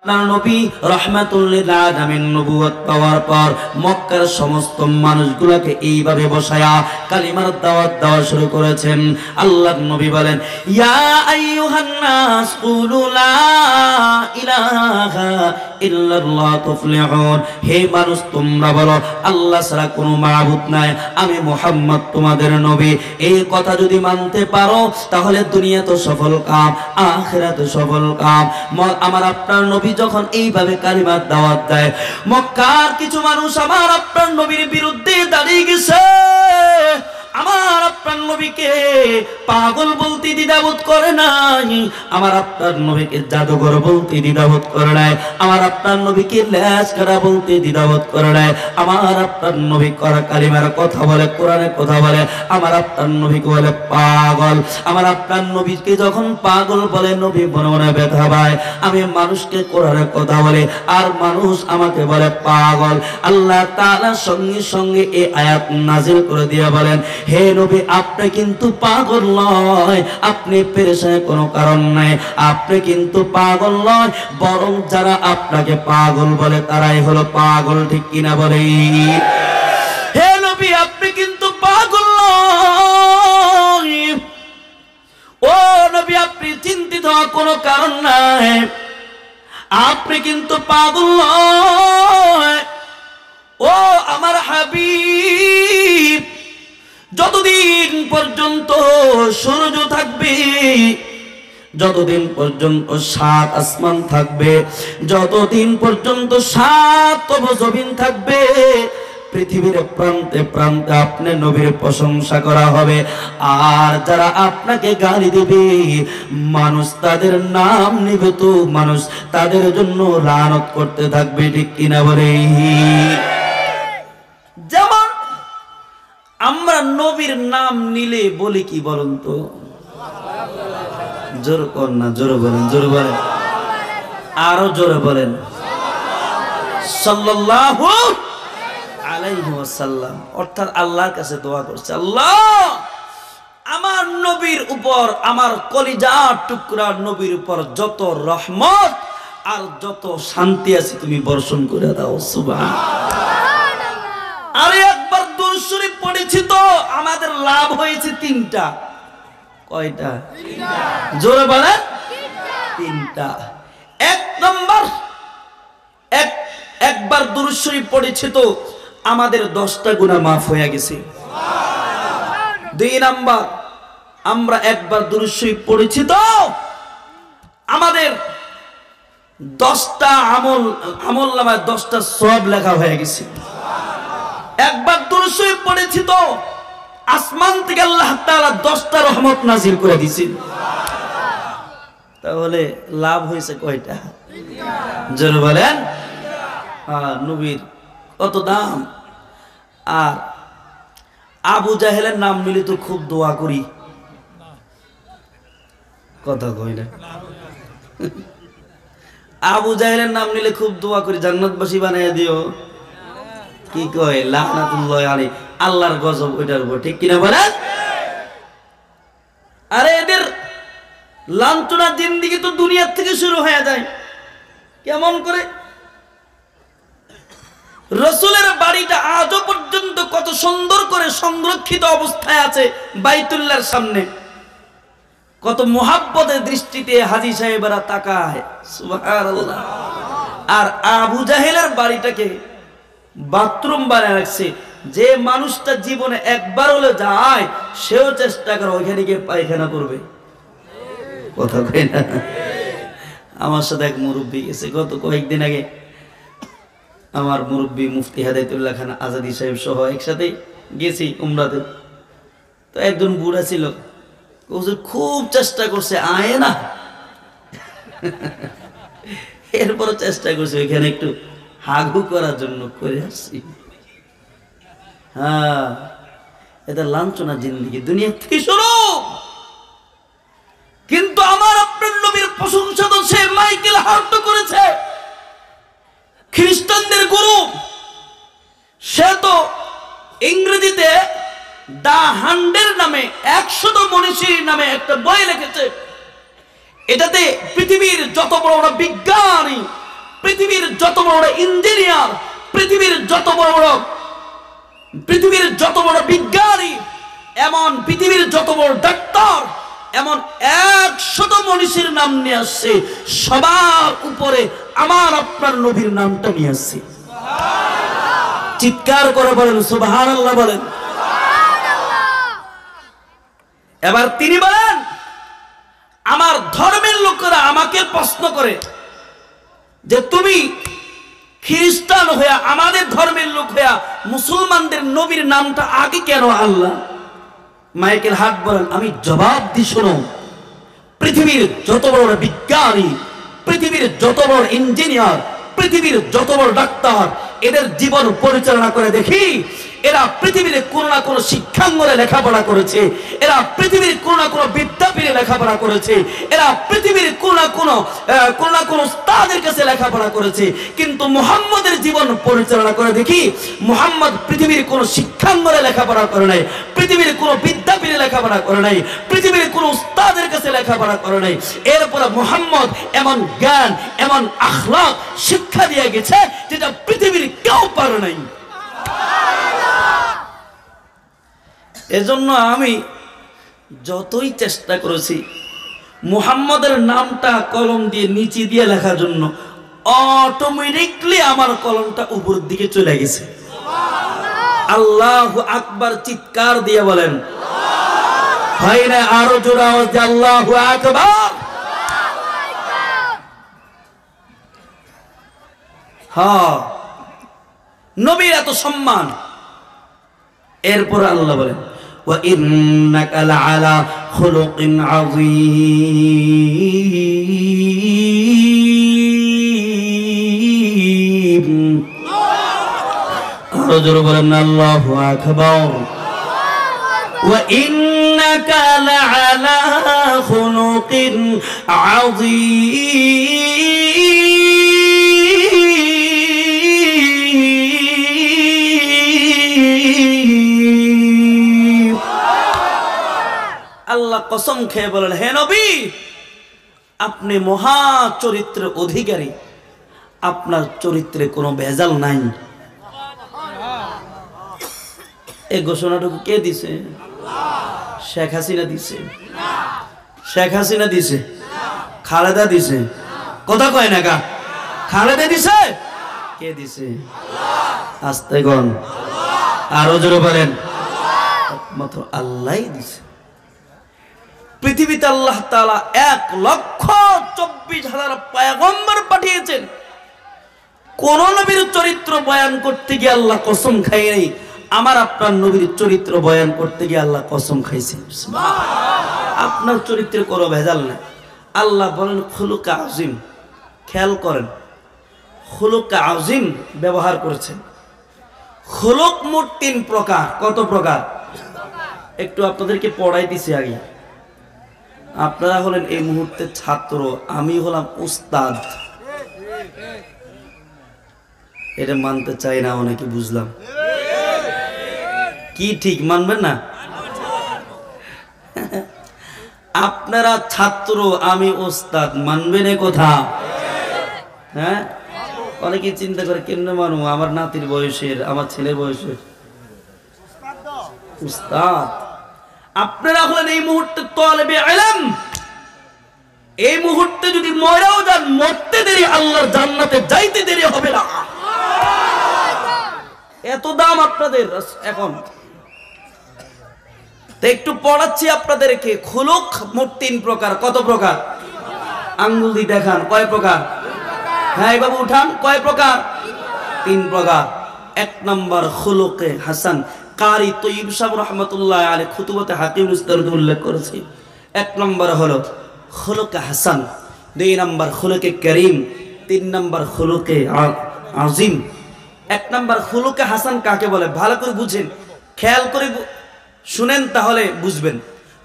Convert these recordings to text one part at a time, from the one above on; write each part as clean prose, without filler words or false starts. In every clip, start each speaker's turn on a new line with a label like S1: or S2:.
S1: আপনার নবী রাহমাতুল লিল আলামিন নবুয়ত পাওয়ার পর মক্কার সমস্ত মানুষগুলোকে এইভাবে বসায়া কালিমার দাওয়াত দেওয়া শুরু করেছেন। আল্লাহর নবী বলেন, ইয়া আইয়ুহান নাস কুলু লা ইলাহা ইল্লাল্লাহ তুফলিহুন। হে মানুষ, তোমরা বলো আল্লাহ ছাড়া কোনো মাবুদ নাই, আমি মুহাম্মদ তোমাদের নবী। এই কথা যদি মানতে পারো তাহলে দুনিয়া তো সফল কাম, আখিরাতে সফল কাম। আমার আপনার নবী যখন এইভাবে কালিমার দাওয়াত দেয়, মক্কার কিছু মানুষ আমার আপনার নবীর বিরুদ্ধে দাঁড়িয়ে গেছে। আমার আপনার নবীকে পাগল বলতে দ্বিধাবোধ করে নাই, আমার আপনার নবীকে জাদুঘর বলতে দ্বিধাবোধ করে নাই, আমার আপনার নবীকে ল্যাজ করা বলতে দ্বিধাবোধ করে নাই। আমার আপনার নবী করা কালিমার কথা বলে, কোরআনের কথা বলে, আমার আপনার নবীকে বলে পাগল। আমার আপনার নবীকে যখন পাগল বলে, নবী মনে মনে ব্যথা পায়। আমি মানুষকে কোরআনের কথা বলে আর মানুষ আমাকে বলে পাগল। আল্লাহ তাআলা সঙ্গে সঙ্গে এই আয়াত নাজিল করে দিয়ে বলেন, হে নবী, আপনি কিন্তু পাগল নয়, আপনি পেরেশানের কোনো কারণ নাই, আপনি কিন্তু পাগল নয়, বরং যারা আপনাকে পাগল বলে তারাই হলো পাগল। ঠিক কিনা বলে? হে নবী, আপনি কিন্তু পাগল নয়। ও নবী, আপনি চিন্তিত হওয়ার কোনো কারণ নাই, আপনি কিন্তু পাগল নয়। ও আমার হাবিব, যতদিন পর্যন্ত সূর্য থাকবে, যতদিন পর্যন্ত সাত আসমান থাকবে, যতদিন পর্যন্ত সাত জমিন থাকবে, পৃথিবীর প্রান্তে প্রান্তে আপনার নবীর প্রশংসা করা হবে। আর যারা আপনাকে গালি দেবে, মানুষ তাদের নাম নিবে, তো মানুষ তাদের জন্য লানত করতে থাকবে। ঠিক কিনা বলে? যেমন আমরা নবীর নাম নিলে বলি কি বলুন তো? জোর কর না, জোরে বলেন, জোরে বলেন, আরো জোরে বলেন, সাল্লাল্লাহু আলাইহি ওয়াসাল্লাম। অর্থাৎ আল্লাহর কাছে দোয়া করছে, আল্লাহ আমার নবীর উপর, আমার কলিজার টুকরা নবীর উপর যত রহমত আর যত শান্তি আছে তুমি বর্ষণ করে দাও। সুবহানাল্লাহ। আরে একবার দুরূদ শরীফ পড়েছি তো আমাদের লাভ হয়েছে তিনটা। কয়টা? জোরে বলেন, তিনটা। এক নম্বর, একবার দুরূদ শরীফ পড়েছি তো আমাদের 10টা গুনাহ মাফ হয়ে গেছে। দুই নাম্বার, আমরা একবার দুরূদ শরীফ পড়েছি তো আমাদের 10টা আমল নামায় 10টা সওয়াব লেখা হয়ে গেছে। একবার দুরূদ শরীফ পড়েছি তো আসমান থেকে আল্লাহ তাআলা 10টা রহমত নাজিল করে দিয়েছেন। তাহলে লাভ হয়েছে কয়টা? জোরে বলেন। নবীর কত দাম। আর আবু জাহেলের নাম নিলে তো খুব দোয়া করি, কথা কই না। আবু জাহেলের নাম নিলে খুব দোয়া করি, জান্নাতবাসী বানাইয়া দিও। কি কয়? লানাতুল্লাহ আলাইহি, আল্লাহর গজব ওইটার উপর। ঠিক কিনা বলেন? আরে এদের লাঞ্ছনা জিন্দেগি তো দুনিয়ার থেকে শুরু হয়ে যায়। কেমন করে? রাসূলের বাড়িটা আজও পর্যন্ত কত সুন্দর করে সংরক্ষিত অবস্থায় আছে বাইতুল্লাহর সামনে। কত মুহাব্বতের দৃষ্টিতে হাজী সাহেবরা তাকায়, সুবহানাল্লাহ। আর আবু জাহেলের বাড়িটাকে বাথরুম বানায় রাখছে। যে মানুষটা জীবনে একবার হলে যায় সেও চেষ্টা করে ওইখানে গিয়ে পায়খানা করবে, কথা কই না। আমার সাথে এক মুরব্বী গেছে গত কয়েকদিন আগে, আমার মুরব্বী মুফতি হেদায়েতুল্লাহ খান আজাদী সাহেব সহ একসাথে গেছি উমরাতে। তো একজন বুড়া ছিল, খুব চেষ্টা করছে আয় না, এরপরও চেষ্টা করছে ওইখানে একটু হাগু করার জন্য, করে আসছি। হ্যাঁ, এটা লাঞ্ছনা জিন্দেগি, দুনিয়া থেকে শুরু। কিন্তু আমার আপনার নবীর প্রশংসা তো সে মাইকেল হার্ট করেছে, খ্রিস্টানদের গুরু। সে তো ইংরেজিতে দা 100 নামে 100 মনীষীর নামে একটা বই লিখেছে। এটাতে পৃথিবীর যত বড় বড় বিজ্ঞানী, পৃথিবীর যত বড় ইঞ্জিনিয়ার, পৃথিবীর যত বড় বিজ্ঞানী, এমন পৃথিবীর যত বড় ডাক্তার, এমন 100 মনীষীর নাম নিয়ে আসছে, সবার উপরে আমার আপনার নবীর নামটা নিয়ে আসছে। চিৎকার করে বলেন সুবহানাল্লাহ, বলেন। এবার তিনি বলেন, আমার ধর্মের লোকেরা আমাকে প্রশ্ন করে যে তুমি খ্রিস্টান হইয়া, আমাদের ধর্মের লোক হইয়া মুসলমানদের নবীর নামটা আগে কেন আল্লাহ? মাইকেল হার্ট বলেন, আমি জবাব দি, শোনো, পৃথিবীর যত বড় বিজ্ঞানী, পৃথিবীর যত বড় ইঞ্জিনিয়ার, পৃথিবীর যত বড় ডাক্তার, এদের জীবন পরিচালনা করে দেখি, এরা পৃথিবীর কোন না কোন শিক্ষাঙ্গনে লেখাপড়া করেছে, এরা পৃথিবীর কোন না কোন বিদ্যাপীঠে লেখাপড়া করেছে, এরা পৃথিবীর কোন না কোন উস্তাদের কাছে লেখাপড়া করেছে। কিন্তু মুহাম্মদের জীবন পরিচালনা করে দেখি, মুহাম্মদ পৃথিবীর কোন শিক্ষাঙ্গনে লেখাপড়া করে নাই, পৃথিবীর কোন বিদ্যাপীঠে লেখাপড়া করে নাই, পৃথিবীর কোন উস্তাদের কাছে লেখাপড়া করে নাই। এরপরে মুহাম্মদ এমন জ্ঞান, এমন আখলাক শিক্ষা দিয়ে গেছে যেটা পৃথিবীর কেউ পারে নাই। এজন্য আমি যতই চেষ্টা করেছি মুহাম্মদের নামটা কলম দিয়ে নিচে দিয়ে লেখার জন্য, অটোমেটিকলি আমার কলমটা উপরের দিকে চলে গেছে। আল্লাহু আকবার চিৎকার দিয়ে বলেন, হয় না? আরো জোরে আওয়াজ দিয়ে আল্লাহু আকবার। হ্যাঁ, নবীর এত সম্মান। এরপর আল্লাহ বলেন, ওয়া ইন্নাকা লাআলা খুলুকিন আযীম। আরো জোরে বলেন আল্লাহু আকবার। ওয়া ইন্নাকা লাআলা খুলুকিন আযীম। আল্লাহ কসম খেয়ে বলেন, হে নবী, আপনি মহা চরিত্রের অধিকারী, আপনার চরিত্রে কোনো ভেজাল নাই। এই ঘোষণাটুকু কে দিছে? শেখ হাসিনা দিছে? শেখ হাসিনা দিছে? খালেদা দিছে? কথা কয় না কা? খালেদা দিছে? কে দিছে? আস্তে গন, আরো জোরে বলেন, একমাত্র আল্লাহই দিছে। পৃথিবীতে আল্লাহ তাআলা 1,24,000 পয়গম্বর পাঠিয়েছেন। কোন নবীর চরিত্র বয়ান করতে গিয়ে আল্লাহ কসম খায় নাই, আমার আপনার নবীর চরিত্র বয়ান করতে গিয়ে আল্লাহ কসম খাইছেন। আপনার চরিত্রে কোনো ভেজাল নাই। আল্লাহ বলেন খুলুকা আযীম। খেয়াল করেন, খুলুকা আযীম ব্যবহার করেছেন। খুলুক মোট 3 প্রকার। কত প্রকার? একটু আপনাদেরকে পড়াই দিছি আগে। আপনারা হলেন এই মুহূর্তে ছাত্র, আমি হলাম উস্তাদ। এটা মানতে চাই না অনেকে, বুঝলাম। কি ঠিক মানবেন না? আপনারা ছাত্র, আমি উস্তাদ, মানবেন এ কথা? হ্যাঁ, অনেকে চিন্তা করে কেমনে মানবো, আমার নাতির বয়সের, আমার ছেলের বয়সের উস্তাদ। আপনারা হলেন এই মুহূর্তে তালেবে ইলম। এই মুহূর্তে যদি মরেও যান, মরতে দেরি, আল্লাহর জান্নাতে যাইতে দেরি হবে না। এত দাম আপনাদের এখন। তো একটু পড়াচ্ছি আপনাদেরকে। খুলুক মোট 3 প্রকার। কত প্রকার? আঙ্গুল দিয়ে দেখান, কয় প্রকার? হ্যাঁ বাবু উঠান, কয় প্রকার? 3 প্রকার। 1 নম্বর খুলুকে হাসান। কারি তৈয়ব সাহেব রহমতুল্লাহ আলাইহি খুতুবাতে হাকিম মুস্তারদ উল্লেখ করেছে। 1 নম্বর হলো খুলুকে হাসান, 2 নম্বর খুলুকে করিম, 3 নম্বর খুলুকে আযীম। 1 নম্বর খুলুকে হাসান কাকে বলে ভালো করে বুঝেন, খেয়াল করে শুনেন, তাহলে বুঝবেন।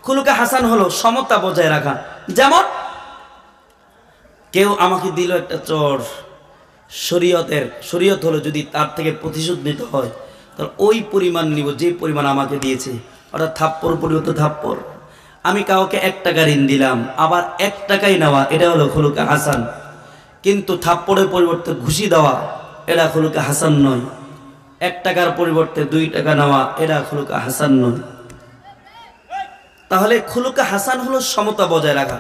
S1: খুলুকে হাসান হলো সমতা বজায় রাখা। যেমন কেউ আমাকে দিল একটা চর, শরীয়ত হলো যদি তার থেকে প্রতিশোধ নিতে হয় তাহলে ওই পরিমাণ নিব যে পরিমাণ আমাকে দিয়েছে, অর্থাৎ থাপ্পড় পরিবর্তে থাপ্পড়। আমি কাউকে 1 টাকা ঋণ দিলাম, আবার 1 টাকাই নেওয়া, এটা হলো খুলুকে হাসান। কিন্তু থাপ্পড়ের পরিবর্তে ঘুষি দেওয়া এটা খুলুকে হাসান নয়। 1 টাকার পরিবর্তে 2 টাকা নেওয়া এটা খুলুকে হাসান নয়। তাহলে খুলুকে হাসান হলো সমতা বজায় রাখা।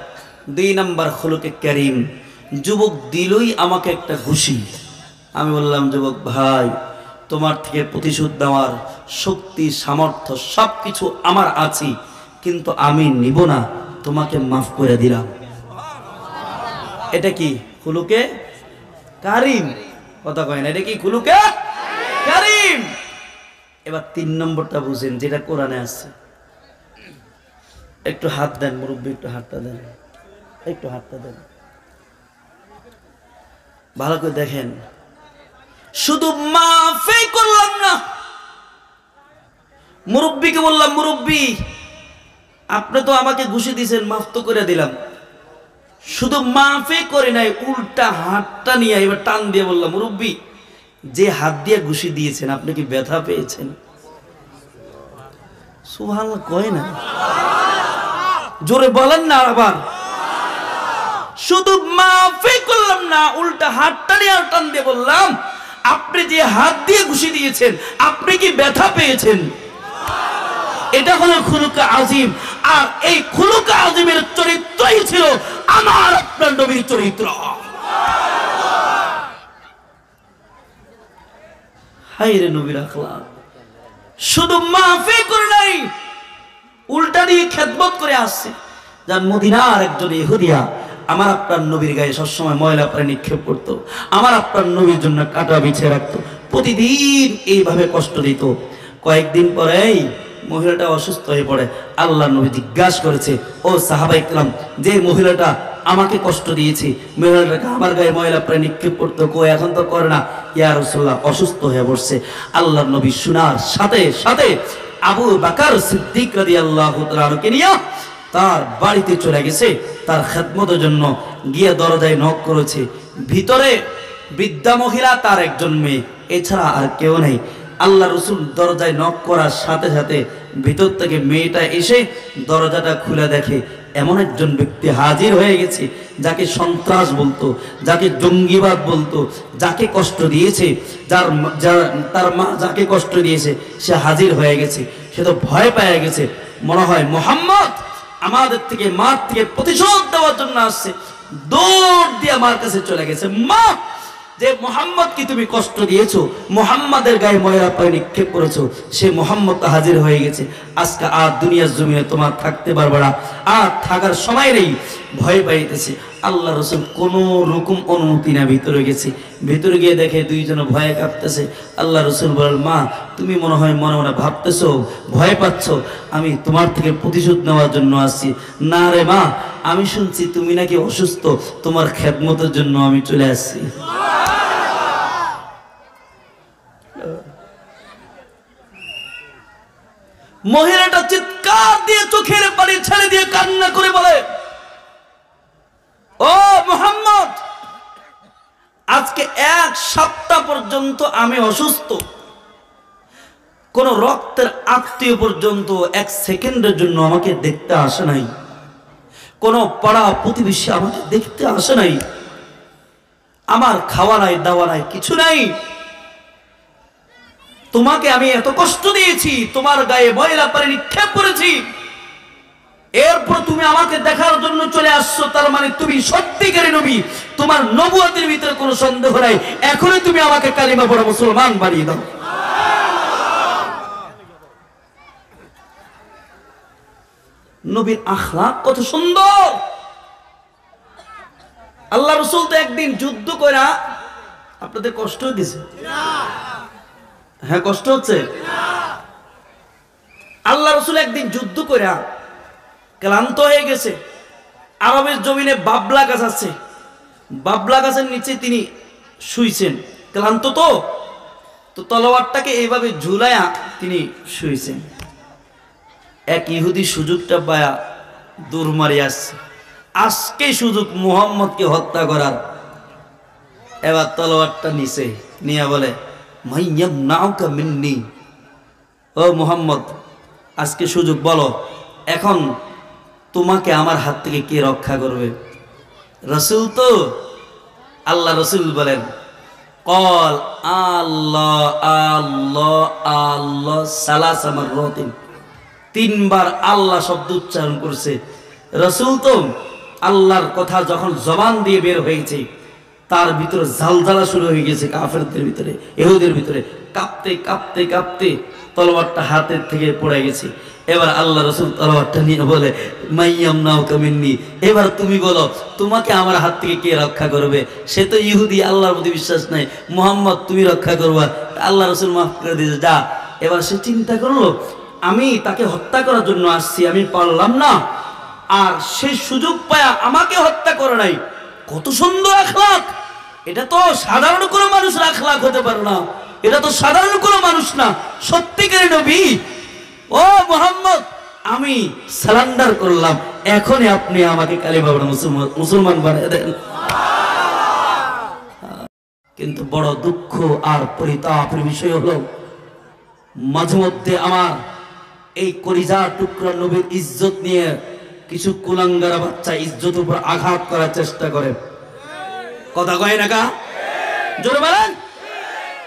S1: 2 নাম্বার খুলুকে কারীম। যুবক দিলই আমাকে একটা ঘুষি, আমি বললাম যুবক ভাই তোমার থেকে প্রতিশোধ দেওয়ার শক্তি সামর্থ্য সবকিছু আমার আছে, কিন্তু আমি নিব না, তোমাকে মাফ করে দিলাম। এটা কি খুলুকে কারীম? কথা কয় না, এটা কি খুলুকে কারীম? এবার 3 নম্বরটা বুঝেন, যেটা কোরআনে আছে। একটু হাত দেন মুরব্বী, একটু হাতটা দেন, একটু হাতটা দেন, ভালো করে দেখেন। শুধু মাফই করলাম না, মুরব্বীকে বললাম মুরব্বী আপনি তো আমাকে ঘুষি দিয়েছেন, মাফ তো করে দিলাম। শুধু মাফই করে নাই, উল্টা হাতটা নিয়ে এবার টান দিয়ে বললাম মুরব্বী যে হাত দিয়ে ঘুষি দিয়েছেন আপনি কি ব্যথা পেয়েছেন? সুবহানাল্লাহ কয় না, জোরে বলেন না আবার। শুধু মাফই করলাম না, উল্টা হাতটা নিয়ে টান দিয়ে বললাম আপনি যে হাত দিয়ে ঘুষি দিয়েছেন আপনি কি ব্যথা পেয়েছেন? এটা হলো খুলুকে আজিম। আর এই খুলুকে আজিমের চরিত্রই ছিল আমার আপনার নবীর চরিত্র। হায়রে নবীর আখলাক। শুধু মাফই করে নাই, উল্টা দিয়ে খেদমত করে আসছে। যার মদিনার একজন ইহুদিয়া আমার আপনার নবীর গায়ে সবসময় ময়লা পানি নিক্ষেপ করতো, আমার আপনার নবীর জন্য কাটা বিছিয়ে রাখতো, প্রতিদিন এইভাবে কষ্ট দিত। কয়েকদিন পরেই মহিলাটা অসুস্থ হয়ে পড়ে। আল্লাহ নবী জিজ্ঞাসা করেছে, ও সাহাবা ইকরাম, যে মহিলাটা আমাকে কষ্ট দিয়েছে, মহিলাটাকে আমার গায়ে ময়লা পানি নিক্ষেপ করতো, কই এখন তো করে না। ইয়া রাসূলুল্লাহ অসুস্থ হয়ে পড়ছে। আল্লাহ নবী শোনার সাথে সাথে আবু বকর সিদ্দিক রাদিয়াল্লাহু তাআলা কে নিয়ে তার বাড়িতে চলে গেছে, তার খেদমতের জন্য গিয়ে দরজায় নক করেছে। ভিতরে বৃদ্ধা মহিলা, তার একজন মেয়ে, এছাড়া আর কেউ নেই। আল্লাহ রসুল দরজায় নক করার সাথে সাথে ভিতর থেকে মেয়েটা এসে দরজাটা খুলে দেখে এমন একজন ব্যক্তি হাজির হয়ে গেছে, যাকে সন্ত্রাস বলতো, যাকে জঙ্গিবাদ বলতো, যাকে কষ্ট দিয়েছে, তার মা যাকে কষ্ট দিয়েছে সে হাজির হয়ে গেছে। সে তো ভয় পেয়ে গেছে, মনে হয় মুহাম্মদ আমাদের থেকে মার থেকে প্রতিশোধ দেওয়ার জন্য আসছে। দৌড় দিয়ে মার কাছে চলে গেছে। মা, যে মুহাম্মদকে তুমি কষ্ট দিয়েছো, মুহাম্মাদের গায়ে ময়লা পানি নিক্ষেপ করেছো, সে মুহাম্মদ হাজির হয়ে গেছে। আজকে আর দুনিয়ার জমিনে তোমার থাকতে পারবে না, আর থাকার সময় নেই, ভয় পাইতেছে। আল্লাহ রসুল কোন রকম অনুমতি না ভিতরে গেছে। ভিতরে গিয়ে দেখে দুইজনে ভয়ে কাঁপতেছে। আল্লাহ রসুল বলেন, মা তুমি মনে হয় মনে মনে ভাবতেছো, ভয় পাচ্ছ, আমি তোমার থেকে প্রতিশোধ নেওয়ার জন্য আসছি। না রে মা, আমি শুনছি তুমি নাকি অসুস্থ, তোমার খেদমতের জন্য আমি চলে আসছি। মহিলাটা চিৎকার দিয়ে চোখের পানি ছেড়ে দিয়ে কান্না করে বলে, ও মুহাম্মদ, আজকে 1 সপ্তাহ পর্যন্ত আমি অসুস্থ, কোন রক্তের আত্মীয় পর্যন্ত 1 সেকেন্ডের জন্য আমাকে দেখতে আসে নাই, কোন পাড়া প্রতিবেশী আমাকে দেখতে আসে নাই, আমার খাওয়া নাই দাওয়া নাই, কিছু নাই। তোমাকে আমি এত কষ্ট দিয়েছি, তোমার গায়ে ময়লা পানি নিক্ষেপ করেছি, এরপর তুমি আমাকে দেখার জন্য চলে আসছো, তার মানে তুমি সত্যিকারী নবী, তোমার নবুয়তের ভিতরে কোনো সন্দেহ নাই। এখনই তুমি আমাকে কালিমা পড়া মুসলমান বানিয়ে দাও। নবীর আখলাক কত সুন্দর। আল্লাহ রাসূল তো একদিন যুদ্ধ কইরা, আপনাদের কষ্ট হচ্ছে? হ্যাঁ কষ্ট হচ্ছে। আল্লাহ রাসূল একদিন যুদ্ধ কইরা ক্লান্ত হয়ে গেছে। আরবের জমিনে বাবলা গাছ আছে, বাবলা গাছের নিচে তিনি শুইছেন, ক্লান্ত তো তলোয়ারটাকে এইভাবে ঝুলায়া তিনি শুইছেন। এক ইহুদি সুযোগটা পায়া দূর মারি আসছে, আজকে সুযোগ মুহাম্মদকে হত্যা করার। এবার তলোয়ারটা নিচে নিয়ে বলে, মাইয়াম নাউকা মিন্নি, ও মুহাম্মদ আজকে সুযোগ, বলো এখন তোমাকে আমার হাত থেকে কে রক্ষা করবে? রাসূল তো আল্লাহ রসুল বলেন কল আল্লাহ আল্লাহ আল্লাহ সালাসা মাররাতিন, তিনবার আল্লাহ শব্দ উচ্চারণ করছে। রসুল তো আল্লাহর কথা যখন জবান দিয়ে বের হয়েছে তার ভিতরে ঝালঝালা শুরু হয়ে গেছে, কাফেরদের ভিতরে, ইহুদের ভিতরে কাঁপতে কাঁপতে কাঁপতে তলোয়ারটা হাতের থেকে পড়ে গেছে। এবার আল্লাহ রসুল তলোয়ারটা নিয়ে বলে মাইয়াম নাও কামিন্নি, এবার তুমি বলো তোমাকে আমার হাত থেকে কে রক্ষা করবে? সে তো ইহুদি, আল্লাহর প্রতি বিশ্বাস নাই, মুহাম্মদ তুমি রক্ষা করবা। আল্লাহ রসুল মাফ করে দিয়েছে, যা। এবার সে চিন্তা করলো আমি তাকে হত্যা করার জন্য আসছি, আমি পারলাম না, আর সেই সুযোগ পায়া আমাকে হত্যা করে নাই। কত সুন্দর আখলাক! এটা তো সাধারণ কোনো মানুষের আখলাক হতে পারে না, এটা তো সাধারণ কোনো মানুষ না, সত্যিকারের নবী। ও মুহাম্মদ, আমি সারেন্ডার করলাম, এখনই আপনি আমাকে কালিমা পড়ে মুসলমান বানিয়ে দেন। কিন্তু বড় দুঃখ আর পরিতাপের বিষয় হলো মাঝে মধ্যে আমার এই কলিজার টুকরা নবীর ইজ্জত নিয়ে কিছু কুলাঙ্গারা বাচ্চা ইজ্জতের উপর আঘাত করার চেষ্টা করে। কথা কয় না কা? জোরে বলেন।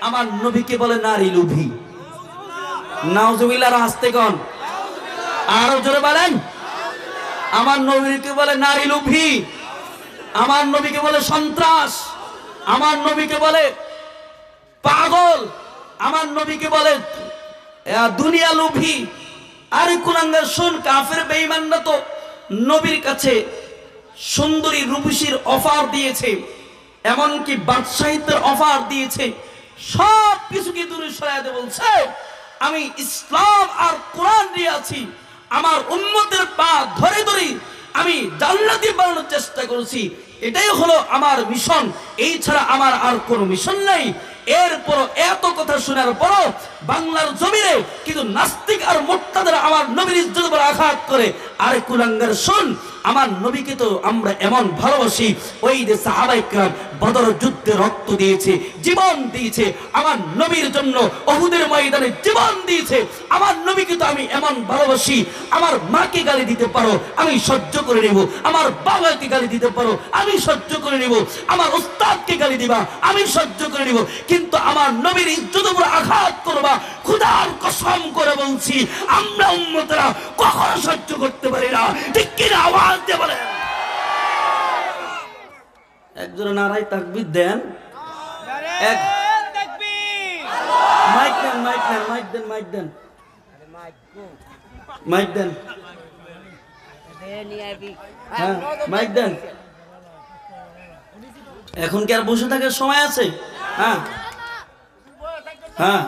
S1: আমার নবীকে বলে নারী লোভী। নাউজুবিল্লাহ, আস্তে কোন, আরো জোরে বলেন। আমার নবীকে বলে নারী লোভী, আমার নবীকে বলে সন্ত্রাস, আমার নবীকে বলে পাগল, আমার নবীকে বলে দুনিয়া লোভী। আরে কুলাঙ্গার শোন, কাফের বেঈমানরা তো নবীর কাছে সুন্দরী রূপসীর অফার দিয়েছে, এমনকি বাদশাহিত্যের অফার দিয়েছে, সব কিছুকে দূরে সরাইতে বলছে আমি ইসলাম আর কোরআন নিয়ে আছি, আমার উম্মতের পা ধরে ধরে আমি জান্নাতি বানানোর চেষ্টা করেছি, এটাই হলো আমার মিশন, এই ছাড়া আমার আর কোনো মিশন নাই। এরপর এত কথা শোনার পরও বাংলার জমিনে কিন্তু নাস্তিক আর মুরতাদরা আমার নবীর ইজ্জতের উপর আঘাত করে। আরে কুলাঙ্গার শোন, আমার নবীকে তো আমরা এমন ভালোবাসি, ওই যে সাহাবায়ে কেরাম বদর যুদ্ধে রক্ত দিয়েছে, জীবন দিয়েছে, আমার নবীর জন্য উহুদের ময়দানে জীবন দিয়েছে। আমার নবীকে তো আমি এমন ভালোবাসি, আমার মাকে গালি দিতে পারো আমি সহ্য করে নেব, আমার বাবাকে গালি দিতে পারো আমি সহ্য করে নেব, আমার উস্তাদকে গালি দিবা আমি সহ্য করে নেব, কিন্তু আমার নবীর ইজ্জতের উপর আঘাত করবা, খোদার কসম করে বলছি আমরা উম্মতেরা কখনো সহ্য করতে পারি না। ঠিক কিনা? আওয়াজ দিয়ে বলেন। একজন নারাই তাকবীর দেন। এক মাইক দেন, মাইক দেন, মাইক দেন, মাইক দেন, মাইক দেন, হ্যাঁ মাইক দেন। এখন কি আর বসে থাকার সময় আছে? হ্যাঁ হ্যাঁ,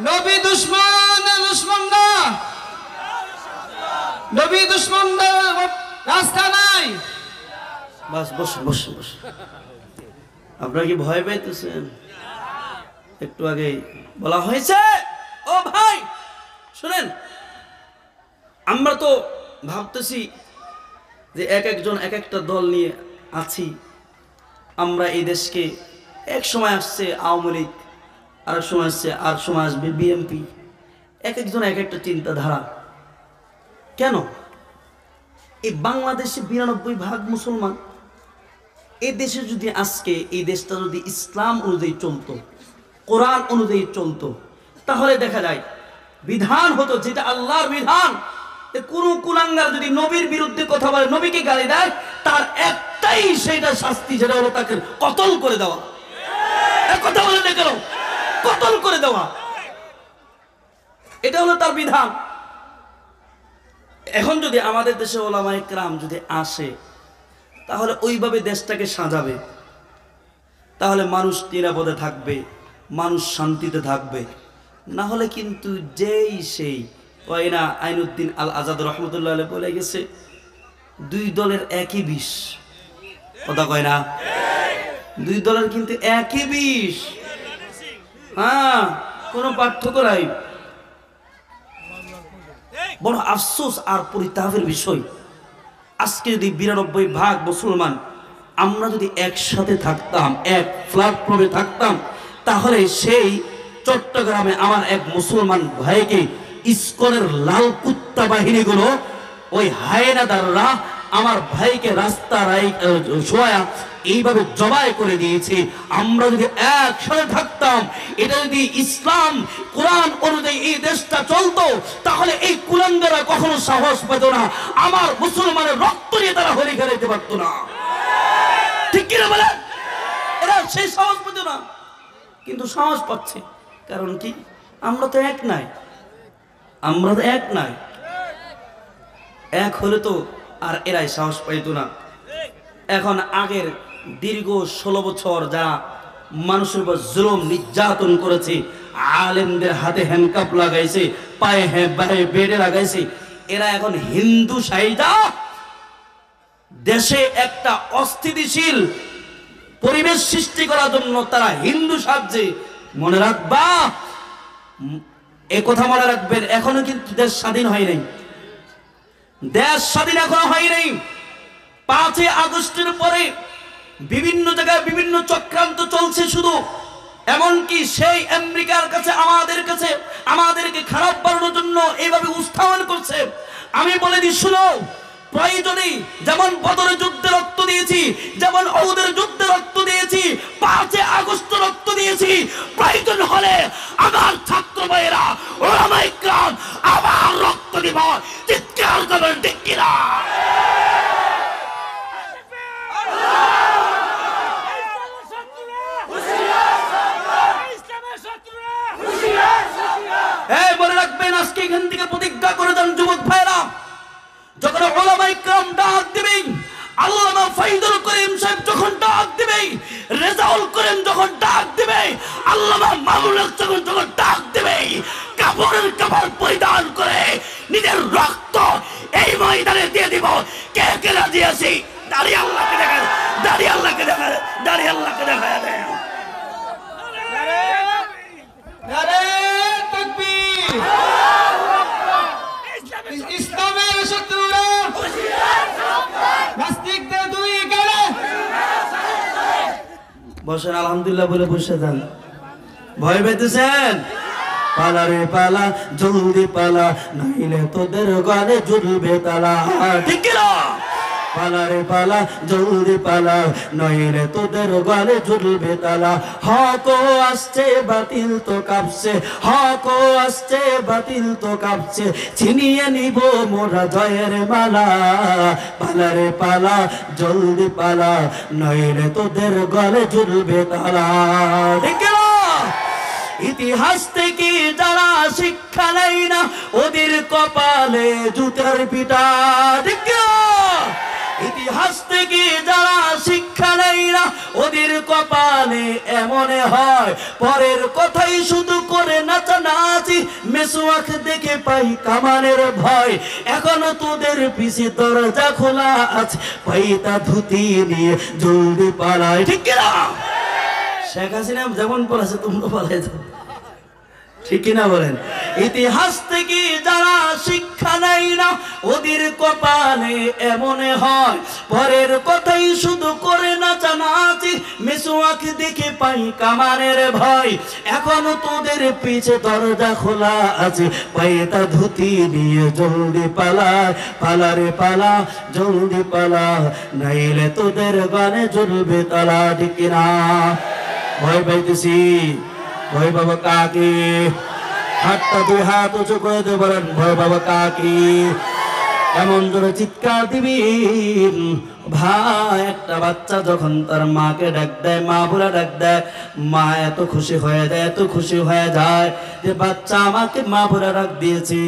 S2: নবী দুশ্মন, দুশ্মন না, নবী দুশ্মন রাস্তা নাই।
S1: বাস বসে বসে বসে। আপনারা কি ভয় পাইতেছেন? একটু আগে বলা হয়েছে। ও ভাই শুনেন, আমরা তো ভাবতেছি যে এক একজন এক একটা দল নিয়ে আছি, আমরা এই দেশকে এক সময় আসছে আওয়ামী লীগ, আর সময় আসছে, আর সময় আসবে বিএনপি, এক একজন এক একটা চিন্তাধারা। কেন এই বাংলাদেশে ৯২% মুসলমান, এই দেশে যদি আজকে এই দেশটা যদি ইসলাম অনুযায়ী চলতো, কোরআন অনুযায়ী চলতো, তাহলে দেখা যায় বিধান হতো যেটা আল্লাহর বিধান। কোন কুলাঙ্গার যদি নবীর বিরুদ্ধে কথা বলে, নবীকে গালি দেয়, তার একটাই সেটা শাস্তি, যেটা হলো তাকে কতল করে দেওয়া। কথা বলে না কেন? কতল করে দেওয়া, এটা হলো তার বিধান। এখন যদি আমাদের দেশে ওলামায়ে কেরাম যদি আসে, তাহলে ওইভাবে দেশটাকে সাজাবে, তাহলে মানুষ নিরাপদে থাকবে, মানুষ শান্তিতে থাকবে। না হলে কিন্তু যেই সেই ওয়াইনা আইনুদ্দিন আল আজাদ রহমতুল্লাহ আলাইহি বলে গেছে, দুই দলের একই বিষ। কথা কয় না? দুই দলের কিন্তু একই বিষ, হ্যাঁ, কোনো পার্থক্য নাই। বড় আফসোস আর পরিতাপের বিষয়, আজকে যদি ৯২% মুসলমান আমরা যদি একসাথে থাকতাম, এক প্ল্যাটফর্মে থাকতাম, তাহলে সেই চট্টগ্রামে আমার এক মুসলমান ভাইকে ইসকনের লাল কুত্তা বাহিনীগুলো ওই হায়নাদাররা আমার ভাইকে রাস্তায় শোয়া এইভাবে জবাই করে দিয়েছে। আমরা যদি একসাথে থাকতাম, এটা যদি ইসলাম কোরআন অনুযায়ী এই দেশটা চলতো, তাহলে এই কুলাঙ্গারা কখনো সাহস পেত না, আমার মুসলমানের রক্ত নিয়ে তারা হোলি খেলাইতে পারতো না। ঠিক কিনা বলেন? এরা সেই সাহস পেত না, কিন্তু সাহস পাচ্ছে। কারণ কি? আমরা তো এক নাই, আমরা তো এক নাই। এক হলে তো আর এরাই সাহস পাইতো না। এখন আগের দীর্ঘ 16 বছর যারা মানুষের উপর জুলুম নির্যাতন করেছে, আলেমদের হাতে হ্যান্ডকাপ লাগাইছে, পায়ে বেড়ে লাগাইছে, এরা এখন হিন্দু সাইদা দেশে একটা অস্থিতিশীল পরিবেশ সৃষ্টি করার জন্য তারা হিন্দু সাজছে। মনে রাখবা, এ কথা মনে রাখবেন, এখনো কিন্তু দেশ স্বাধীন হয় নাই, দেশ স্বাধীন এখনো হয় নাই। 5 আগস্টের পরে বিভিন্ন জায়গায় বিভিন্ন চক্রান্ত চলছে শুধু, এমনকি সেই আমেরিকার কাছে আমাদেরকে খারাপ বানানোর জন্য এইভাবে উত্থাপন করছে। আমি বলে দিই, শুনো, প্রয়োজনে যেমন বদরের যুদ্ধে রক্ত দিয়েছি, যেমন ওহুদের যুদ্ধে রক্ত দিয়েছি, 5 আগস্ট রক্ত দিয়েছি, প্রয়োজন হলে আমার ছাত্র ভাইয়েরা ওলামায়ে কেরাম আবার রক্ত দিব। চিৎকার করবেন ঠিক কিনা? মনে রাখবেন, আজকে এখান থেকে প্রতিজ্ঞা করে যান যুবক ভাইরা, যখন ওলামায়ে কেরাম ডাক দিবেন, আল্লামা ফাইজুল করিম সাহেব যখন ডাক দিবে, রেজাউল করিম যখন ডাক দিবে, আল্লামা মামুনুল হক যখন ডাক দিবে, কাপড়ের কাপড় পরিধান করে নিজের রক্ত এই ময়দানে দিয়ে দিব। কে কে রাজি আছি? দাঁড়িয়ে আল্লাহকে দেখা, দাঁড়িয়ে আল্লাহকে দেখা, দাঁড়িয়ে আল্লাহকে দেখা দেয়।
S2: ইসলামের শত্রুরা নাস্তিকদের দুই গেলে
S1: বসেন, আলহামদুলিল্লাহ বলে বসে যান। ভয় পেতেছেন? পালা রে পালা, জলদি পালা, নাইলে তোদের গালে ঝুলবে তালা। ঠিক কিনা? পালা রে পালা, জলদি পালা, নইলে তোদের গালে ঝুলবে তালা। হক আসছে, বাতিল তো কাঁপছে, হক আসছে, বাতিল তো কাঁপছে, ছিনিয়ে নিব মোরা জয়ের মালা। পালা রে পালা, জলদি পালা, নইলে তোদের গালে ঝুলবে তালা। ঠিক কিনা? ইতিহাস থেকে যারা শিক্ষা নেয় না, ওদের কপালে জুতার পিটা। ঠিক কিনা? ইতিহাস থেকে যারা শিক্ষা নেয় না, ওদের কপালে এমন হয়, পরের কথাই শুধু করে নাচানাচি, মেসওয়াক দেখে পাই কামানের ভয়। এখনো তোদের পিছে দরজা খোলা আছে, পাইতা ধুতি নিয়ে জলদি পালায়। ঠিক কিনা? শেখ হাসিনা যেমন বলেছে তোমরা পালাই যাও। ঠিক কিনা বলেন? ইতিহাস থেকে যারা শিক্ষা নেয় না, ওদের কপালে এমন হয়, পরের কথাই শুধু করে নাচানাচি, মেসওয়াক দেখে পাই কামানের ভয়। এখনো তোদের পিছে দরজা খোলা আছে, পাইতা ধুতি নিয়ে জলদি পালা। পালা রে পালা, জলদি পালা, নাইলে তোদের গানে জ্বলবে তালা। ঠিক কিনা? ভয় পাইতেছি? ভয় বাবা কাকে? হাতটা 2 হাত উঁচু করে দিয়ে বলেন, ভয় বাবা কাকে? এমন জোরে চিৎকার দিবি। ভাই, একটা বাচ্চা যখন তার মাকে ডাক দেয়, মা বলে ডাক দেয়, মা এত খুশি হয়ে যায়, এত খুশি হয়ে যায় যে বাচ্চা আমাকে মা বলে ডাক দিয়েছে।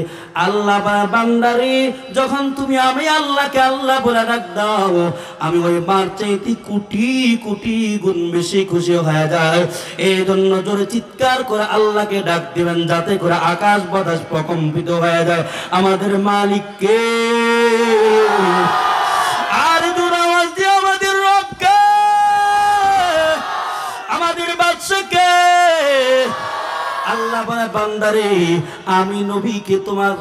S1: আল্লাহ বান্দারে, যখন তুমি আমি আল্লাহকে আল্লাহ বলে ডাক দাও, আমি ওই মার চাইতে কোটি কোটি গুণ বেশি খুশি হয়ে যায়। এই জন্য জোরে চিৎকার করে আল্লাহকে ডাক দিবেন, যাতে করে আকাশ বাতাস প্রকম্পিত হয়ে যায়। আমাদের মালিককে আর জোরে আওয়াজ দিয়ে আমাদের রবকে, আমাদের বাদশাকে, আল্লাহ আল্লাহ বলে বান্দারে আমি নবীকে তোমার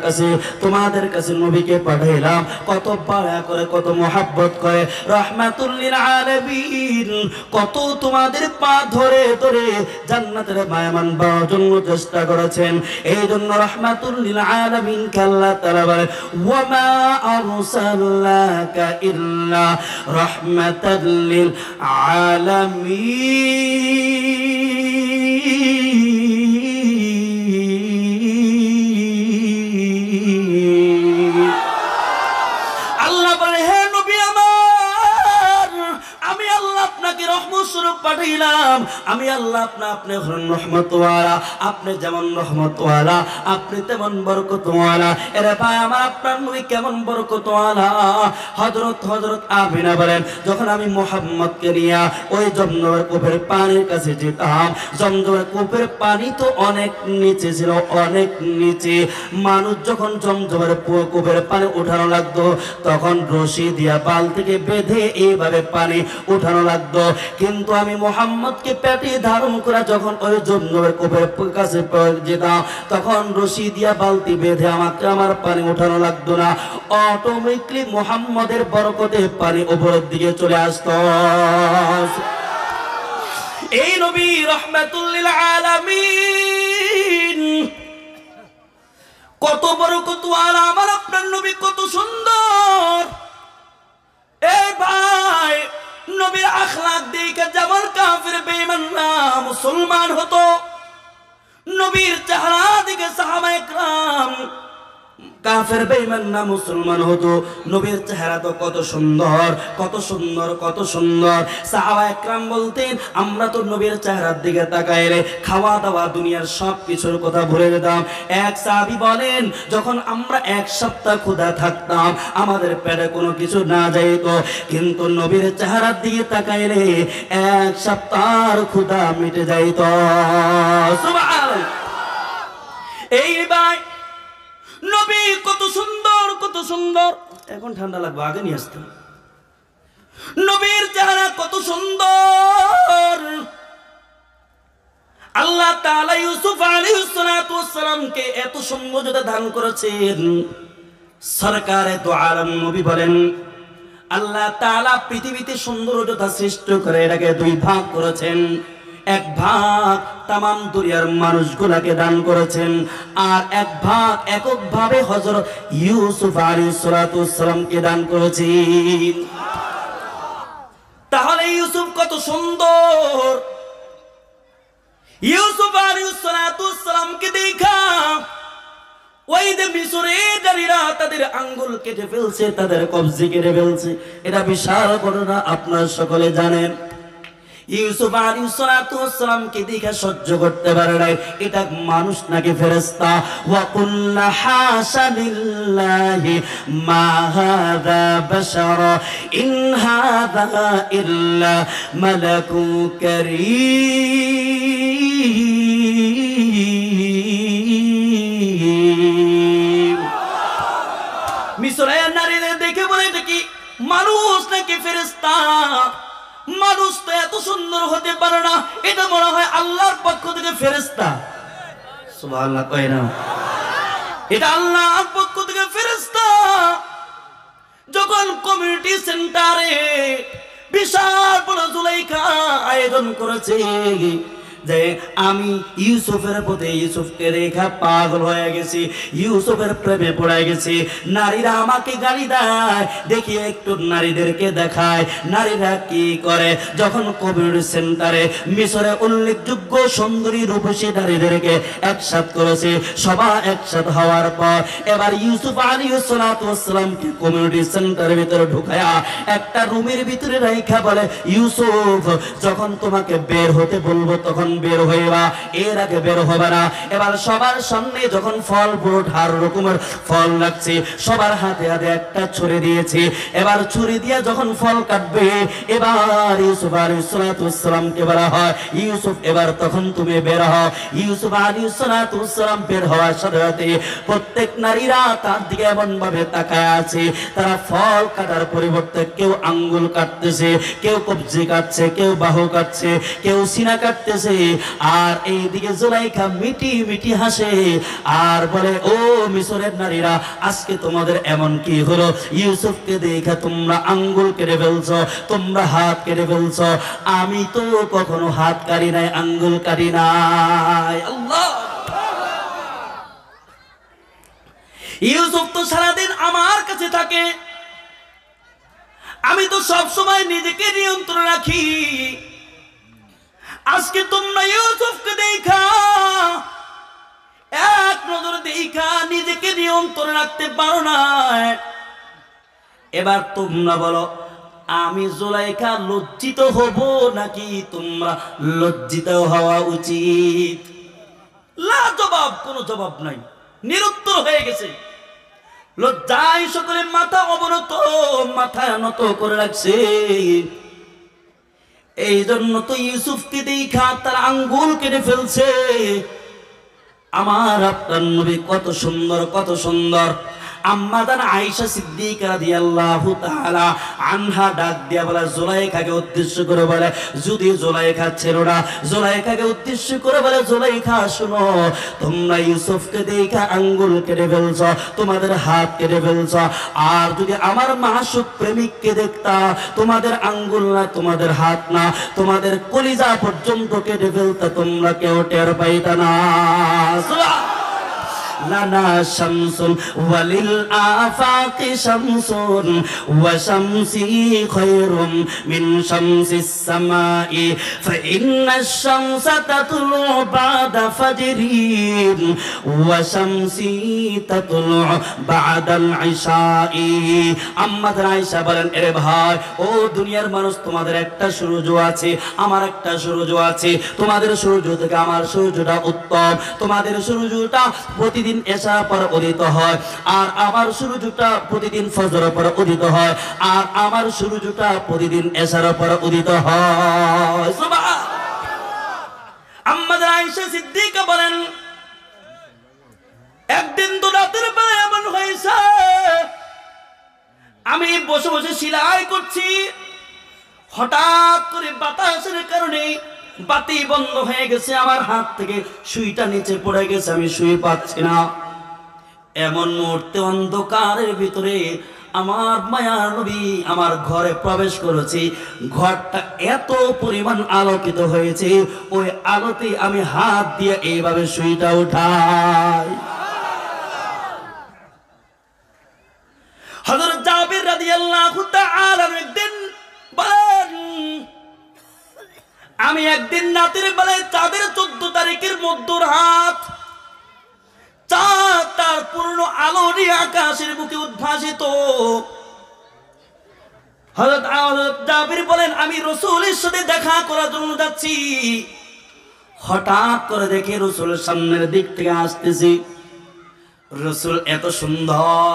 S1: কাছে তোমাদের কাছে নবীকে পাঠাইলাম কত পায়া করে কত মোহাব্বত করে রাহমাতুল লিল আলামিন কত তোমাদের পা ধরে ধরে জান্নাতের মেহমান পাওয়ার জন্য চেষ্টা করেছেন এই জন্য রাহমাতুল লিল আলামিন কে আল্লাহ তাআলা বলে ওয়া মা আরসালনাকা ইল্লা রাহমাতাল লিল আলামিন আল্লাহ বলে হে নবী আমার আমি আল্লাহ আপনাকে রহমত স্বরূপ পাঠাইলাম আমি আল্লাহ আপনি হলেন রহমতওয়ালা আপনি যেমন রহমতওয়ালা আপনি তেমন বরকতওয়ালা এরে ভাই আমার আপনার নবী কেমন বরকতওয়ালা হযরত আমিনা বলেন যখন আমি মুহাম্মদকে নিয়ে ওই জমজমের কূপের পানির কাছে যেতাম জমজমের কূপের পানি তো অনেক নিচে ছিল অনেক নিচে মানুষ যখন জমজমের কূপের পানি উঠানো লাগতো তখন রশি দিয়া বালতিকে বেঁধে এইভাবে পানি উঠানো লাগতো কিন্তু আমি মুহাম্মদকে পেটে ধারণ করে যখন ওই জমজমের কূপের কাছে যেতাম তখন রশি দিয়া বালতি বেঁধে আমাকে আমার পানি উঠানো লাগতো না অটোমেটিকলি মুহাম্মদের বরকতে পানি উপরের দিকে চলে আসতো এই নবী রাহমাতুল লিল আলামিন কত বরকতওয়ালা আমার আপনার নবী কত সুন্দর এই ভাই নবীর আখলাক দেখে যেমন কাফির বেঈমানরা মুসলমান হতো নবীর চেহারা দেখে সাহাবায়ে কেরাম কাফের বেঈমান না মুসলমান হতো নবীর চেহারা তো কত সুন্দর কত সুন্দর কত সুন্দর সাহাবায়ে কেরাম বলতেন আমরা তো নবীর চেহারার দিকে তাকাইলে খাওয়া দাওয়া দুনিয়ার সব কিছুর কথা ভুলে যেতাম এক সাহাবী বলেন যখন আমরা এক সপ্তাহ ক্ষুধা থাকতাম আমাদের পেটে কোনো কিছু না যাইত কিন্তু নবীর চেহারার দিকে তাকাইলে এক সপ্তাহের ক্ষুধা মিটে যাইত সুবহানাল্লাহ এই ভাই নবী কত সুন্দর কত সুন্দর এখন ঠান্ডা লাগবে আগে নিয়ে আসতাম নবীর চেহারা কত সুন্দর আল্লাহ তাআলা ইউসুফ আলাইহিস সালাতু ওয়াস সালামকে এত সৌন্দর্যতা দান করেছেন সরকারে দু আলম নবী বলেন আল্লাহ তাআলা পৃথিবীতে সৌন্দর্যতা সৃষ্টি করে এটাকে দুই ভাগ করেছেন এক ভাগ তামাম দুনিয়ার মানুষগুলোকে দান করেছেন আর এক ভাগ এককভাবে হযরত ইউসুফ আলাইহিস সালাতু ওয়াস সালামকে দান করেছেন তাহলে ইউসুফ কত সুন্দর ইউসুফ আলাইহিস সালাতু ওয়াস সালামকে দেখা ওই যে মিশরের নারীরা তাদের আঙ্গুল কেটে ফেলছে তাদের কবজি কেটে ফেলছে এটা বিশাল ঘটনা আপনারা সকলে জানেন ইউসুফ আলাইহিস সালাতু ওয়াস সালামকে দেখে সহ্য করতে পারে নাই এটা মানুষ নাকি ফেরেশতা ওয়া কুল্লা হাসা লিল্লাহি মা হাযা বাশারা ইন হাযা ইল্লা মালাকুন কারীম মিশরের নারীদের দেখে বলে এটা কি মানুষ নাকি ফেরেশতা মানুষ তো এত সুন্দর হতে পারে না এটা মনে হয় আল্লাহর পক্ষ থেকে ফেরেশতা সুবহানাল্লাহ কয় না এটা আল্লাহর পক্ষ থেকে ফেরেশতা যখন কমিউনিটি সেন্টারে বিশাল বড় জুলাইখা আয়োজন করেছে যে আমি ইউসুফের প্রতি ইউসুফকে দেখা পাগল হয়ে গেছি ইউসুফের প্রেমে পড়ে গেছি নারীরা আমাকে গালি দেয় দেখি একটু নারীদেরকে দেখায় নারীরা কি করে যখন কমিউনিটি সেন্টারে মিশরে উল্লেখযোগ্য সুন্দরী রূপসী নারীদেরকে একসাথ করেছে সবাই একসাথ হওয়ার পর এবার ইউসুফ আলাইহিস সালাতু ওয়াস সালামকে কমিউনিটি সেন্টারের ভিতরে ঢুকায়া একটা রুমের ভিতরে রাখা বলে ইউসুফ যখন তোমাকে বের হতে বলবো তখন বের হইবা এর আগে বের হবে না এবার সবার সামনে যখন ফল ফ্রুট হার রকমের ফল লাগছে সবার হাতে হাতে একটা ছুরি দিয়েছে এবার ছুরি দিয়ে যখন ফল কাটবে এবার ইউসুফ আলাইহিস সালাতু ওয়াস সালামকে বলা হয় ইউসুফ এবার তখন তুমি বের হও ইউসুফ আলাইহিস সালাতু ওয়াস সালাম বের হওয়ার সাথে সাথে প্রত্যেক নারীরা তার দিকে এমন ভাবে তাকায় আছে তারা ফল কাটার পরিবর্তে কেউ আঙ্গুল কাটতেছে কেউ কবজি কাটছে কেউ বাহু কাটছে কেউ সিনা কাটতেছে আর এইদিকে জুলাইখা মিটি মিটি হাসে আর বলে, ও মিশরের নারীরা, আজকে তোমাদের এমন কি হলো? ইউসুফকে দেখে তোমরা আঙ্গুল কেটে ফেলছো, তোমরা হাত কেটে ফেলছো। আমি তো কখনো হাত কাটি নাই, আঙ্গুল কাটি নাই। আল্লাহ, ইউসুফ তো সারাদিন আমার কাছে থাকে, আমি তো সব সময় নিজেকে নিয়ন্ত্রণ রাখি। আজকে তোমরা ইউসুফকে দেখা, এক নজর দেখা নিজেকে নিয়ন্ত্রণ রাখতে পারো না। এবার তোমরা বলো, আমি জুলাইখা লজ্জিত হব নাকি তোমরা লজ্জিত হওয়া উচিত? লা জবাব, কোনো জবাব নাই, নিরুত্তর হয়ে গেছে। লজ্জায় সকলে মাথা অবনত, মাথা নত করে রাখছে। এই জন্য তো ইউসুফকে দেখা তার আঙ্গুল কেটে ফেলছে। আমার আপনার নবী কত সুন্দর, কত সুন্দর। আম্মা জান আয়েশা সিদ্দিকা রাদিয়াল্লাহু তাআলা আনহা ডাক দিয়া বলে, জুলাইখাকে উদ্দেশ্য করে বলে, যদি জুলাইখা ছিল না, জুলাইখাকে উদ্দেশ্য করে বলে, জুলাইখা শোনো, তোমরা ইউসুফকে দেখা আঙ্গুল কেটে ফেলছো, তোমাদের হাত কেটে ফেলছো। আর যদি আমার মাসুক প্রেমিককে দেখতা, তোমাদের আঙ্গুল না, তোমাদের হাত না, তোমাদের কলিজা পর্যন্ত কেটে ফেলতা, তোমরা কেউ টের পাইতা না। লানা শামসুন ওয়ালিল আফাকি শামসুন ওয়া শামসি খায়রুম মিন শামসিস সামাই ফাইন্নাশ শামসা তাতলু বাদা ফাজরিন ওয়া শামসি তাতলু বাদাল ইশাই। আম্মা আয়েশা বলেন, এরে ভাই, ও দুনিয়ার মানুষ, তোমাদের একটা সূর্য আছে, আমার একটা সূর্য আছে। তোমাদের সূর্য থেকে আমার সূর্যটা উত্তম। তোমাদের সূর্যটা প্রতিদিন এশার পর উদিত হয়, আর আমার সূর্যটা প্রতিদিন ফজরের পর উদিত হয়, আর আমার সূর্যটা প্রতিদিন এশার পর উদিত হয়। সুবহান। আম্মা আয়েশা সিদ্দিকা বলেন, একদিন তো রাতের বেলা এমন হয়েছে, আমি বসে বসে সেলাই করছি, হঠাৎ করে বাতাসের কারণে বাতি বন্ধ হয়ে গেছে, আমার হাত থেকে সুইটা নিচে পড়ে গেছে, আমি সুই পাচ্ছি না। এমন মুহূর্তে অন্ধকারের ভিতরে আমার মায়ার নবী আমার ঘরে প্রবেশ করেছে। ঘরটা এত পরিমাণ আলোকিত হয়েছে, ওই আলোতে আমি হাত দিয়ে এইভাবে সুইটা উঠাই। হযরত জাবির রাদিয়াল্লাহু তাআলা একদিন বলেন, আমি একদিন রাতের বেলায় চাঁদের 14 তারিখের মধ্যরাত, চাঁদ তার পূর্ণ আলো নিয়ে আকাশের বুকে উদ্ভাসিত। হযরত জাবির বলেন, আমি রাসূলের সাথে দেখা করার জন্য যাচ্ছি, হঠাৎ করে দেখি রাসূলের সামনের দিক থেকে আসতেছি। রাসূল এত সুন্দর,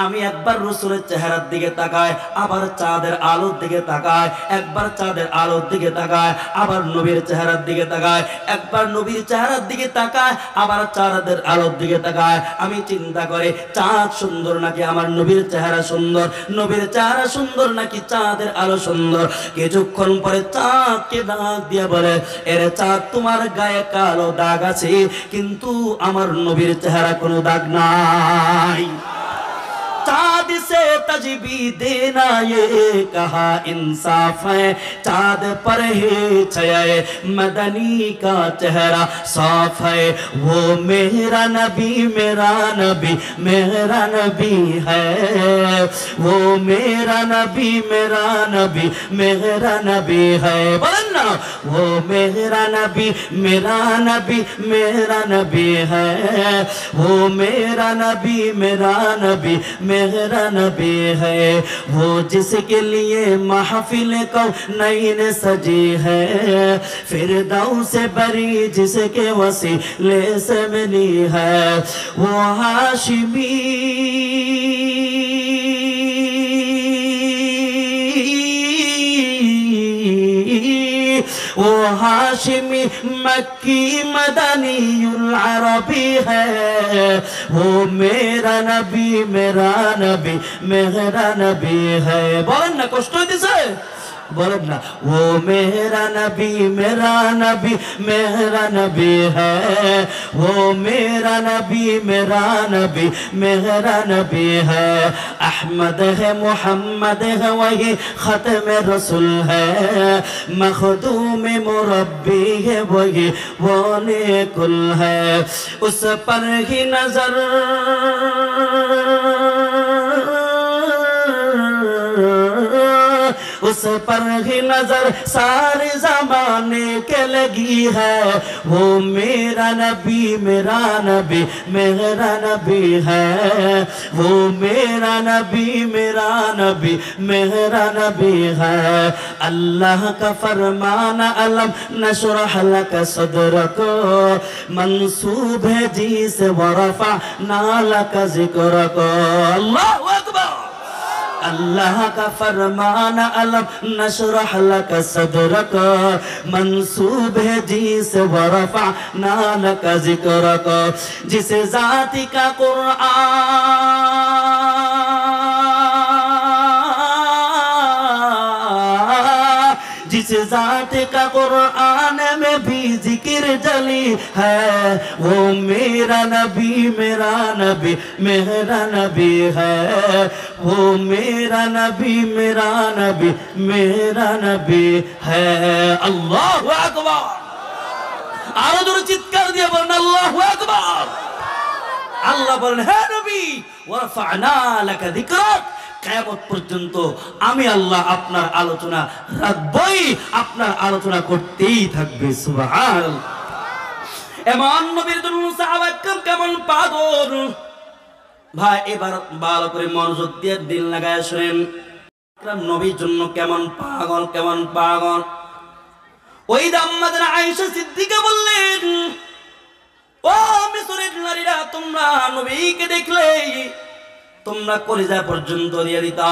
S1: আমি একবার রাসূলের চেহারার দিকে তাকাই, আবার চাঁদের আলোর দিকে তাকাই, একবার চাঁদের আলোর দিকে তাকাই, আবার নবীর চেহারার দিকে তাকাই, একবার নবীর চেহারার দিকে তাকাই, আবার চাঁদের আলোর দিকে তাকাই। আমি চিন্তা করে, চাঁদ সুন্দর নাকি আমার নবীর চেহারা সুন্দর, নবীর চেহারা সুন্দর নাকি চাঁদের আলো সুন্দর। কিছুক্ষণ পরে চাঁদকে ডাক দিয়ে বলে, এরে চাঁদ, তোমার গায়ে কালো দাগ আছে, কিন্তু আমার নবীর চেহারা কোনো দাগ নাই। चाँद से तजबी देना ये कहा इंसाफ है, चाँद पर ही छाए मदनी का चेहरा साफ है। वो मेरा नबी मेरा नबी मेरा नबी है, वो मेरा नबी मेरा नबी मेरा नबी है। बोलन ना, वो मेरा नबी मेरा नबी मेरा नबी है, वो मेरा नबी मेरा नबी मेरा नबी है। वो जिसके लिए महफिल कौनैन सजी है, फिरदौस से बरी जिसके वसीले से मिली है। वो हाशिमी वो हाशिमी मक्की मदनीउल अरबी है, वो मेरा नबी मेरा नबी मेरा नबी है। बोलन ना, कष्ट दिसे बोलो ना वो मेरा नबी है वो मेरा नबी मेरा नबी है अहमद है मोहम्मद है वही खत्म रसूल है मखदूम मुरब्बी है वही वो नेकुल है उस पर ही नजर उस पर ही नजर सारे जमाने के लगी है वो मेरा नबी मेरा नबी है वो मेरा नबी है अल्लाह का फरमान अलम नशरह लक सदरक मंसूब है जी से वरफअना लक ज़िक्रक अल्लाहु अकबर अल्लाह का फरमान अलम नशरह लक सदरक मंसूब है जिसे वरफअना लक ज़िक्रक जिसे ज़ाती का जिस ज़ात का कुरान में भी जिक्र जली है वो मेरा नबी है वो मेरा नबी है अल्लाहु अकबर आरो जोर चित्कार दिए बोलें अल्लाहु अकबर अल्लाह बोलें है नबी वरफअना लक ज़िक्रक কিয়ামত পর্যন্ত আমি আল্লাহ আপনার আলোচনা রাখবই আপনার আলোচনা করতেই থাকবে সুবহানাল্লাহ এমন নবীর জন্য সাহাবা কেমন পাগল ভাই এবার ভালো করে মনোযোগ দিয়ে দিল লাগায় শুনেন নবীর জন্য কেমন পাগল ওই দাম্মাদার আয়েশা সিদ্দিকা বললেন ও মিসরের নারীরা তোমরা নবীকে দেখলেই তোমরা কলিজা পর্যন্ত দিয়ে দিতা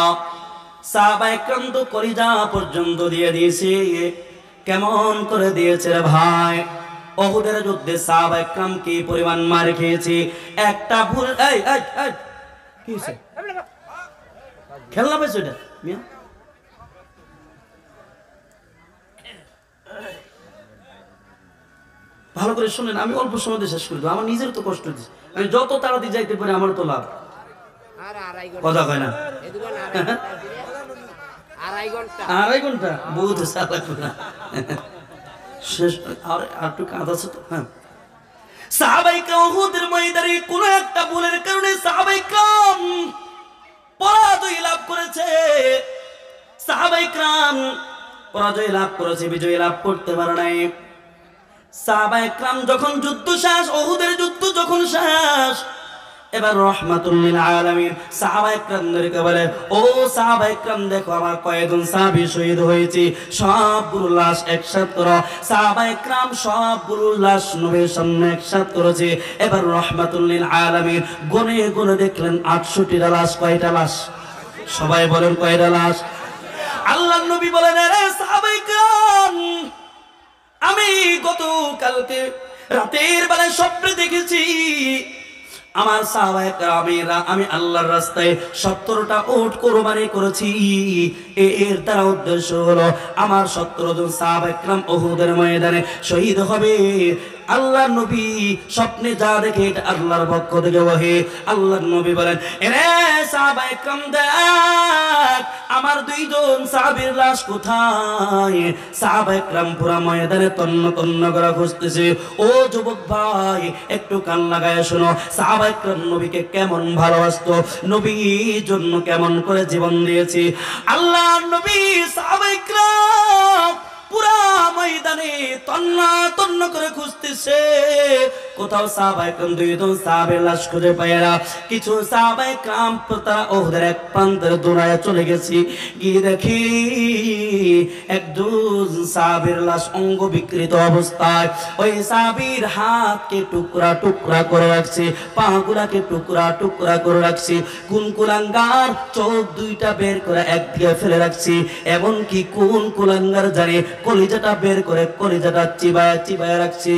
S1: সাহাবায়ে কেরাম তো কলিজা পর্যন্ত দিয়ে দিয়েছে কেমন করে দিয়েছে রে ভাই উহুদের যুদ্ধে সাহাবায়ে কেরাম কি পরিমাণ মার খেয়েছে একটা ভুল এই কি হইছে খেলনা পাইছো এটা মিয়া ভালো করে শুনেন আমি অল্প সময় শেষ করে দেব আমার নিজের তো কষ্ট দিচ্ছে আমি যত তাড়াতাড়ি যাইতে পারি আমার তো লাভ কথা কয় না আড়াই ঘন্টা বহুত শেষ আর একটু কাজ আছে তো হ্যাঁ সাহাবায়ে কেরাম উহুদের ময়দানে কোন একটা ভুলের কারণে সাহাবায়ে কেরাম পরাজয় লাভ করেছে সাহাবায়ে কেরাম পরাজয় লাভ করেছে বিজয় লাভ করতে পারে নাই সাহাবায়ে কেরাম যখন যুদ্ধ শেষ উহুদের যুদ্ধ যখন শেষ এবার রাহমাতুল লিল আলামিন সাহাবায়ে কেরামদেরকে বলে ও সাহাবায়ে কেরাম দেখো আমার কয়েকজন সাহাবী শহীদ হয়েছে সবগুলো লাশ একসাথে করো সাহাবায়ে কেরাম সবগুলো লাশ নবীর সামনে একসাথে করেছে এবার রাহমাতুল লিল আলামিন গুনে দেখলেন 68টা লাশ কয়টা লাশ সবাই বলেন কয়টা লাশ আল্লাহর নবী বলেন আরে সাহাবায়ে কেরাম আমি গতকালকে রাতের বেলায় স্বপ্নে দেখেছি আমার সাহাবায়ে কেরামেরা আমি আল্লাহর রাস্তায় 70টা উট কুরবানি করেছি এর দ্বারা উদ্দেশ্য হলো আমার 17 জন সাহাবায়ে কেরাম উহুদের ময়দানে শহীদ হবে আল্লাহর নবী স্বপ্নে যা দেখে এটা আল্লাহর পক্ষ থেকে ওহী আল্লাহর নবী বলেন এরে সাহাবায়ে কেরাম দেখ আমার দুইজন সাহাবীর লাশ কোথায় সাহাবায়ে কেরাম পুরো ময়দানে তন্ন করে খুঁজতেছে ও যুবক ভাই একটু কান লাগায় শোনো সাহাবায়ে কেরাম নবীকে কেমন ভালোবাসতো নবীর জন্য কেমন করে জীবন দিয়েছে আল্লাহর নবী সাহাবায়ে কেরাম পুরা ময়দানে তন্ন করে খুঁজতেছে কোথাও সাহাবায়ে কেরাম দুইজন সাহাবীর লাশ খুঁজে পায় না কিছু সাহাবায়ে কেরাম তারা উহুদের এক প্রান্তে দৌড়ায় চলে গেছে গিয়ে দেখি একজন সাহাবীর লাশ অঙ্গ বিকৃত অবস্থায় ওই সাহাবীর হাতকে টুকরা করে রাখছে পাগুলাকে টুকরা করে রাখছে কোন কুলাঙ্গার চোখ দুইটা বের করে একদিকে ফেলে রাখছে এমন কি কোন কুলাঙ্গার জানে কলিজাটা বের করে কলিজাটা চিবায়া রাখছে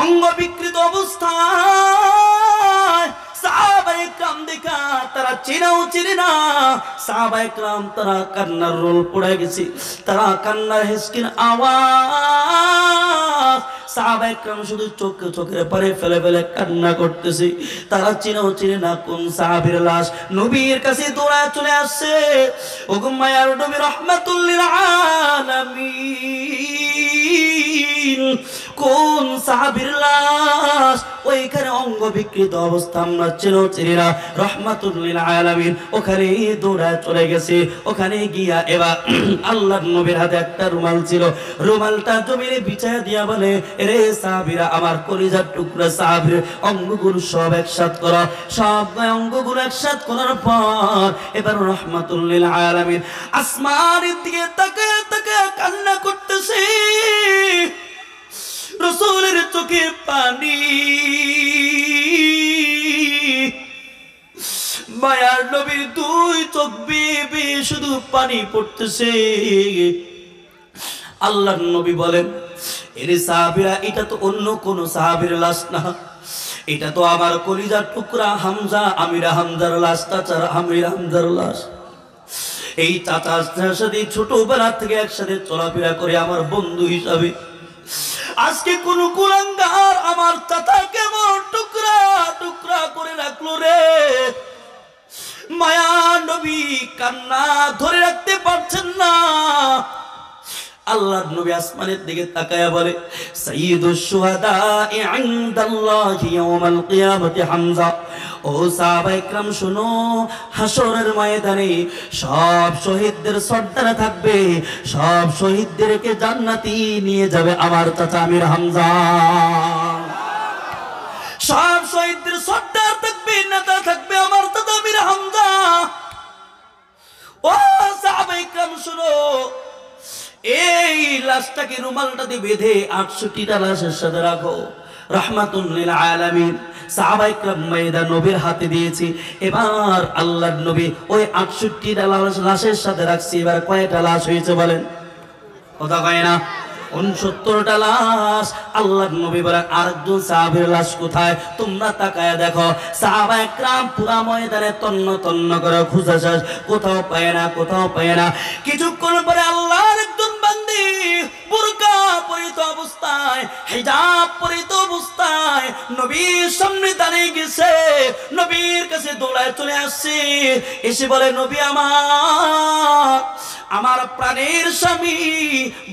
S1: অঙ্গ বিকৃত অবস্থায় সাহাবায়ে কেরাম দেখা তারা চিনাও চিনি না। সাহাবায়ে কেরাম তারা কান্নার রোল পড়ে গেছে, তারা কান্নার হিসকির আওয়াজ। সাহাবায়ে কেরাম শুধু চোখের পানি ফেলে ফেলে কান্না করতেছে। তারা চিনাও চিনি না কোন সাহাবীর লাশ। নবীর কাছে দৌড়ায় চলে আসছে। ওগো মায়ার নবী রাহমাতুল লিল আলামিন, কোন সাহাবীর লাশ? ওইখানে অঙ্গ বিকৃত অবস্থা, আমরা চিনো চিনি না। রাহমাতুল লিল আলামিন ওখানে দৌড়ায় চলে গেছে। ওখানে গিয়া এবার আল্লাহর নবীর হাতে একটা রুমাল ছিল, রুমালটা জমিনে বিছায়া দিয়া বলে, রে সাহাবীরা, আমার কলিজার টুকরা সাহাবীর অঙ্গগুলো সব একসাথ করো। সব অঙ্গগুলো একসাথ করার পর এবার রাহমাতুল লিল আলামিন আসমানের দিকে তাকায় তাকায় কান্না করতেছে। রাসূলের চোখে পানি, মায়ার নবীর দুই চোখ বেয়ে বেয়ে শুধু পানি পড়তেছে। আল্লাহর নবী বলেন, এরে সাহাবীরা, এটা তো অন্য কোন সাহাবীর লাশ না, এটা তো আমার কলিজার টুকরা হামজা, আমিরা হামজার লাশ, চাচার আমিরা হামজার লাশ। এই চাচার সাথে ছোটবেলা থেকে একসাথে চলাফেরা করে আমার বন্ধু হিসাবে, আজকে কোন কুলাঙ্গার আমার চাচা কেমন টুকরা টুকরা করে রাখলো রে। মায়া নবী কান্না ধরে রাখতে পারছেন না। আল্লাহর নবী আসমানের দিকে তাকায়া বলে, সাইয়্যিদুশ শুহাদা ইনদাল্লাহি ইয়াওমাল কিয়ামতি হামজা। ও সাহাবায়ে কেরাম শুনো, হাসরের ময়দানে সব শহীদদের সর্দার থাকবে, সব শহীদদেরকে জান্নাতি নিয়ে যাবে আমার চাচা আমির হামজা। সব শহীদদের সর্দার থাকবে, নেতা থাকবে আমার চাচা আমির হামজা। ও সাহাবায়ে কেরাম শুনো, এই লাশটাকে রুমালটা দিয়ে বেঁধে 68টা লাশের সাথে রাখো। রাহমাতুল লিল আলামিন সাহাবায়ে কেরাম ময়দান নবীর হাতে দিয়েছি। এবার আল্লাহর নবী ওই 68টা লাশের সাথে রাখছি। এবার কয়টা লাশ হয়েছে বলেন? কথা কয় না? 69টা লাশ। আল্লাহর নবী বলেন, আরেকজন সাহাবীর লাশ কোথায়? তোমরা তাকায়া দেখো। সাহাবায়ে কেরাম পুরা ময়দানে তন্ন তন্ন করে খুঁজে শেষ, কোথাও পায় না, কোথাও পায় না। কিছুক্ষণ পরে আল্লাহর একজন বান্দি বুরকা পরিত অবস্থায়, হিজাব পরিত অবস্থায় নবীর সামনে দাঁড়িয়ে গেছে। নবীর কাছে দৌড়ায় চলে আসছে, এসে বলে, নবী আমার প্রাণের স্বামী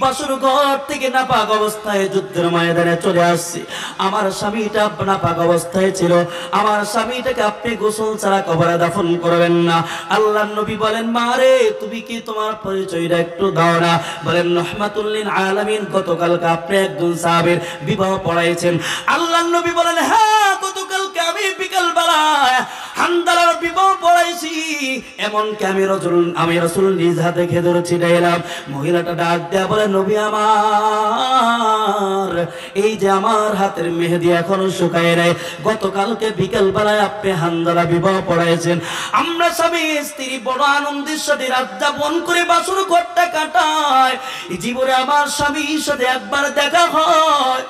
S1: বাসর ঘর থেকে নাপাক অবস্থায় যুদ্ধের ময়দানে চলে আসছে। আমার স্বামীটা নাপাক অবস্থায় ছিল, আমার স্বামীটাকে আপনি গোসল ছাড়া কবরে দাফন করবেন না। আল্লাহর নবী বলেন, মারে তুমি কি তোমার পরিচয়টা একটু দাও না? বলেন, রাহমাতুল লিল আলামিন, গতকালকে আপনি একজন সাহাবীর বিবাহ পড়াইছেন। আল্লাহর নবী বলেন, হ্যাঁ, গতকালকে আমি বিকাল বেলায় হানজালার বিবাহ পড়াইছি। এমনকি আমি রাসূল নিজ হাতে খেজুর ছিটাইলাম। মহিলাটা ডাক দেয়া বলে, নবী আমার, এই যে আমার হাতের মেহেদি এখনো শুকায় নাই, গতকালকে বিকেল বেলায় আপনি হানজালা বিবাহ পড়াইছেন। আমরা স্বামী স্ত্রী বড় আনন্দের সাথে রাত যাপন করে বাসর ঘরটা কাটাই। জীবনে আমার স্বামীর সাথে একবার দেখা হয়,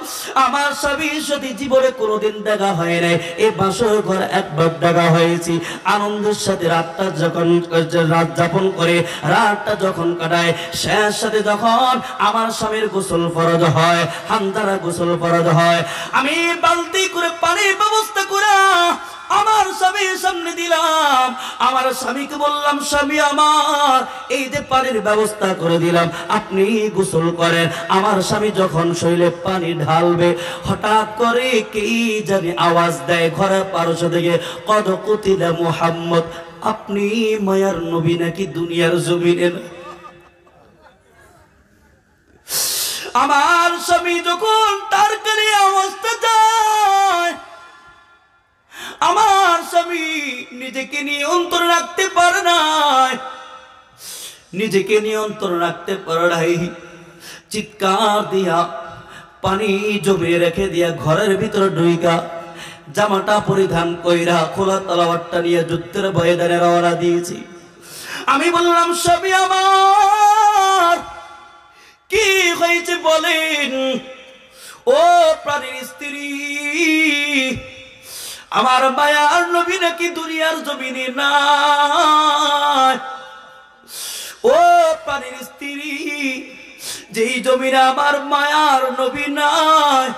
S1: আমার স্বামীর সাথে জীবনে কোনোদিন দেখা হয় নাই। এই বাসর ঘর একবার দেখা হয়েছি। আনন্দের সাথে রাতটা যখন রাত যাপন করে, রাতটা যখন কাটায়, শেষ সাথে যখন আমার স্বামীর গোসল ফরজ হয়, হানজালা গোসল ফরজ হয়, আমি বালতি করে পানির ব্যবস্থা করে আমার স্বামীর সামনে দিলাম। আমার স্বামীকে বললাম, স্বামী আমার, এই যে পানির ব্যবস্থা করে দিলাম, আপনি গোসল করেন। আমার স্বামী যখন শরীরে পানি ঢালবে, হঠাৎ করে কে জানি আওয়াজ দেয় ঘরের পারস্য থেকে, কদ কুতিলা মুহাম্মদ, আপনি মায়ার নবী নাকি দুনিয়ার জমিনে? আমার স্বামী যখন তার কানে আওয়াজটা যায়, আমার স্বামী নিজেকে নিয়ন্ত্রণ রাখতে পারে নাই, নিজেকে নিয়ন্ত্রণ রাখতে পারে নাই, চিৎকার দিয়া পানি জমিয়ে রেখে দিয়া ঘরের ভিতরে ঢুইকা জামাটা পরিধান কইরা খোলা তলোয়ারটা নিয়ে যুদ্ধের ময়দানে রওনা দিয়েছি। আমি বললাম, স্বামী আমার, কি হয়েছে বলেন? ও প্রাণের স্ত্রী, আমার মায়ার নবী নাকি দুনিয়ার জমিনে নাই। ও প্রাণের স্ত্রী, যেই জমিনে আমার মায়ার নবী নাই,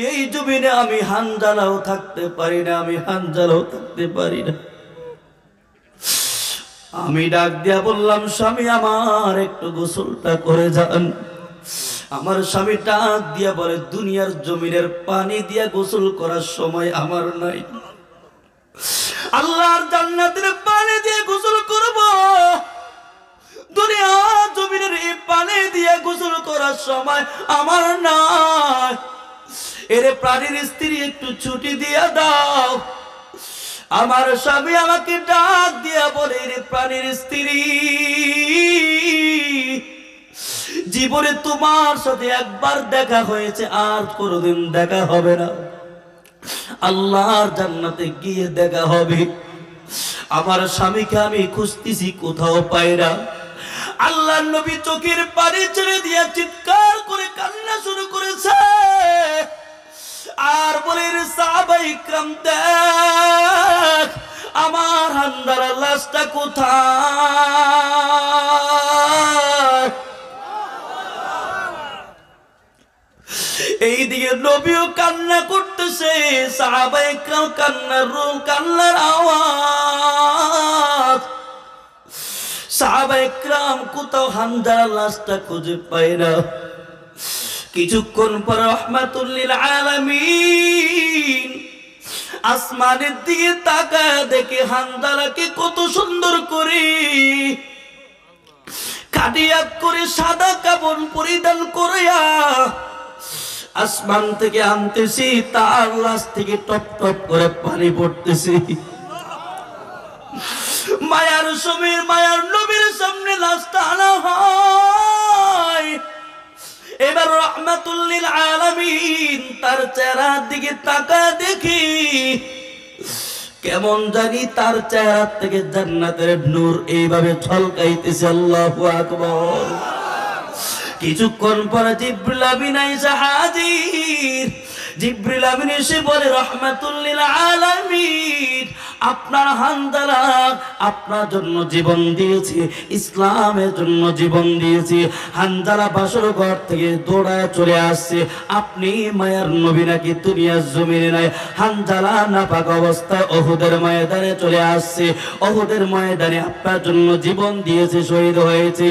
S1: এই জমিনে আমি হানজালাও থাকতে পারি না, আমি হানজালাও থাকতে পারি না। আমি ডাক দিয়া বললাম, স্বামী আমার একটু গোসলটা করে যান। আমার স্বামী ডাক দিয়া বলে, দুনিয়ার জমিনের পানি দিয়া গোসল করার সময় আমার নাই, আল্লাহর জান্নাতের পানি দিয়ে গোসল করব, দুনিয়ার জমিনের এই পানি দিয়ে গোসল করার সময় আমার নাই। এরে প্রাণীর স্ত্রী, একটু ছুটি দিয়া দাও। আমার স্বামী আমাকে ডাক দিয়া বলে, রে প্রাণীর স্ত্রী, জীবনে তোমার সাথে একবার দেখা হয়েছে, আর কোনোদিন দেখা হবে না, আল্লাহর জান্নাতে গিয়ে দেখা হবে। আমার স্বামীকে আমি খুঁজতেছি, কোথাও পাই না। আল্লাহর নবী চোখের পানি ছেড়ে দিয়া চিৎকার করে কান্না শুরু করেছে আর বলে, রে সাহাবায়ে ইকরাম, দেখ আমার হানজালার লাশটা কোথায়। এইদিকে নবীও কান্না করতেছে, সাহাবায়ে ইকরাম কান্নার আওয়াজ। সাহাবায়ে ইকরাম কোথাও হানজালার লাশটা খুঁজে পায় না। কিছুক্ষণ পর রাহমাতুল লিল আলামিন আসমানের দিকে তাকায় দেখে হানজালাকে কত সুন্দর করে কাটিয়াত করে সাদা কাপড় পরিধান করিয়া আসমান থেকে আনতেছি, তার লাশ থেকে টপ টপ করে পানি পড়তেছে। মায়ার সময় মায়ার নবীর সামনে লাশটা আনা হয়। এবার রাহমাতুল লিল আলামিন তার চেহারার দিকে তাকায় দেখি, কেমন জানি তার চেহারা থেকে জান্নাতের নূর এইভাবে ঝলকাইতেছে। আল্লাহু আকবার। কিছুক্ষণ পরে জিবরিল আমিন আইসা হাজির। জিবরিল আমিন এসে বলে, রাহমাতুল লিল আলামিন, আপনার হানজালা আপনার জন্য জীবন দিয়েছে, ইসলামের জন্য জীবন দিয়েছে। হানজালা বাসর ঘর থেকে দৌড়ায় চলে আসছে, আপনি মায়ার নবী নাকি দুনিয়ার জমিনে নাই। হানজালা নাপাক অবস্থায় উহুদের ময়দানে চলে আসছে, উহুদের ময়দানে আপনার জন্য জীবন দিয়েছে, শহীদ হয়েছে।